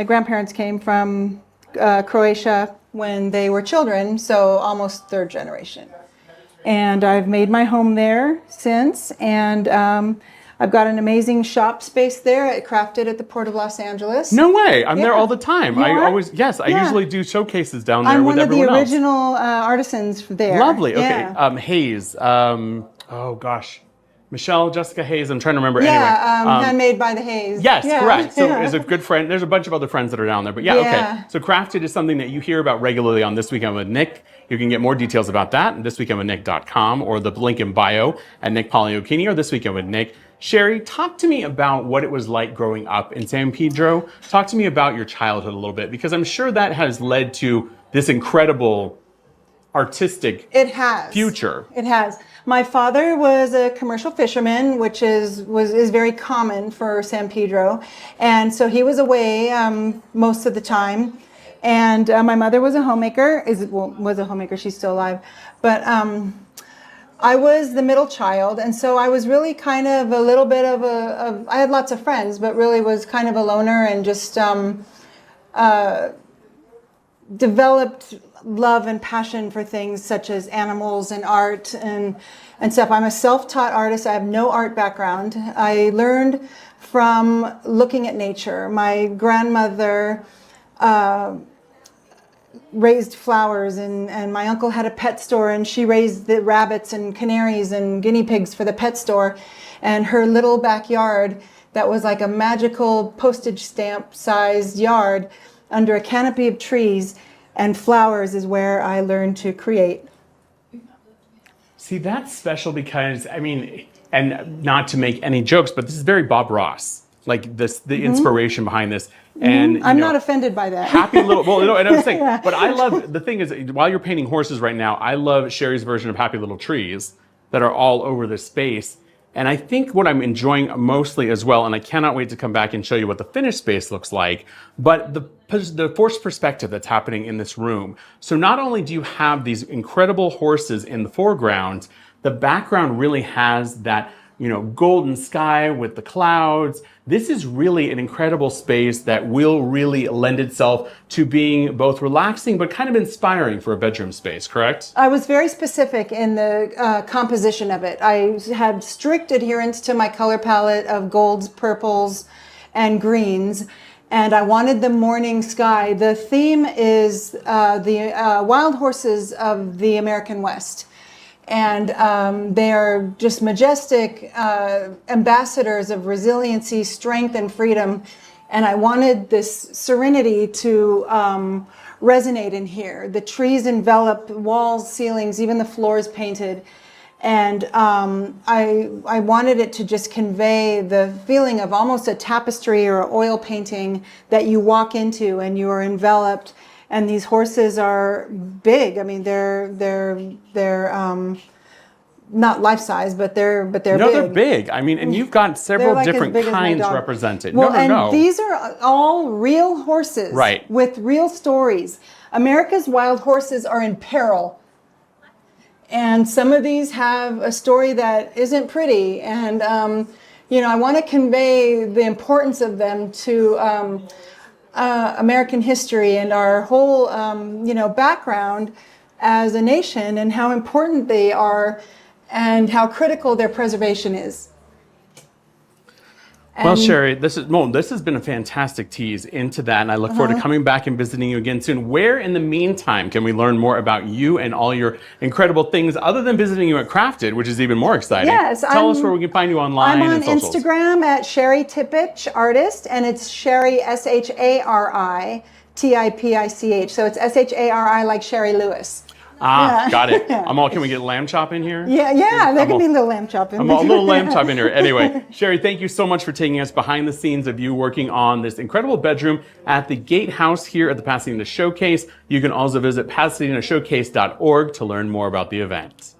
grandparents came from Croatia when they were children, so almost third generation. And I've made my home there since, and I've got an amazing shop space there at Crafted at the Port of Los Angeles. No way. I'm there Yeah. all the time. You I are? always, yes, I Yeah. usually do showcases down there I'm with one of the everyone else. original artisans there. Lovely. Okay. Yeah. Hayes. Oh gosh. Michelle Jessica Hayes. I'm trying to remember. Yeah, Anyway. handmade by the Hayes. Yes, Yeah. correct. So Yeah. is a good friend. There's a bunch of other friends that are down there, but yeah, Yeah. okay. So Crafted is something that you hear about regularly on This Weekend with Nick. You can get more details about that at thisweekendwithnick.com or the link in bio at Nick Poliokini or This Weekend with Nick. Sherry, talk to me about what it was like growing up in San Pedro. Talk to me about your childhood a little bit, because I'm sure that has led to this incredible artistic It has. future. It has. My father was a commercial fisherman, which is very common for San Pedro, and so he was away most of the time. And my mother was a homemaker. Was a homemaker. She's still alive, but I was the middle child, and so I was really kind of a little bit of I had lots of friends, but really was kind of a loner and just developed love and passion for things such as animals and art and stuff. I'm a self-taught artist. I have no art background. I learned from looking at nature. My grandmother raised flowers, and my uncle had a pet store, and she raised the rabbits and canaries and guinea pigs for the pet store. And her little backyard that was like a magical postage stamp sized yard under a canopy of trees and flowers is where I learned to create. See, that's special because, I mean, and not to make any jokes, but this is very Bob Ross, like this, the inspiration behind this. And I'm you know, not offended by that. happy little, well, you know, and I'm saying, Yeah. but I love, the thing is, while you're painting horses right now, I love Sherry's version of Happy Little Trees that are all over this space. And I think what I'm enjoying mostly as well, and I cannot wait to come back and show you what the finished space looks like, but the forced perspective that's happening in this room. So not only do you have these incredible horses in the foreground, the background really has that, you know, golden sky with the clouds. This is really an incredible space that will really lend itself to being both relaxing but kind of inspiring for a bedroom space, correct? I was very specific in the composition of it. I had strict adherence to my color palette of golds, purples, and greens. And I wanted the morning sky. The theme is the wild horses of the American West. And they are just majestic ambassadors of resiliency, strength, and freedom. And I wanted this serenity to resonate in here. The trees envelop walls, ceilings, even the floors painted. And I wanted it to just convey the feeling of almost a tapestry or oil painting that you walk into and you are enveloped. And these horses are big. I mean, they're not life size, but they're No, big. they're big. I mean, and you've got several like as different big as my kinds dog. represented. Well, no. these are all real horses, Right. with real stories. America's wild horses are in peril. And some of these have a story that isn't pretty. And, I want to convey the importance of them to American history and our whole, background as a nation, and how important they are and how critical their preservation is. Well, Sherry, this has been a fantastic tease into that, and I look forward to coming back and visiting you again soon. Where, in the meantime, can we learn more about you and all your incredible things, other than visiting you at Crafted, which is even more exciting? Yes, Tell us where we can find you online I'm on and socials. Instagram at Sherry Tippich Artist, and it's Sherry SHARI-TIPICH. So it's SHARI like Sherry Lewis. Ah, got it. Can we get lamb chop in here? Yeah, there can be a little lamb chop in A little lamb chop in here. Anyway, Sherry, thank you so much for taking us behind the scenes of you working on this incredible bedroom at the Gatehouse here at the Pasadena Showcase. You can also visit PasadenaShowcase.org to learn more about the event.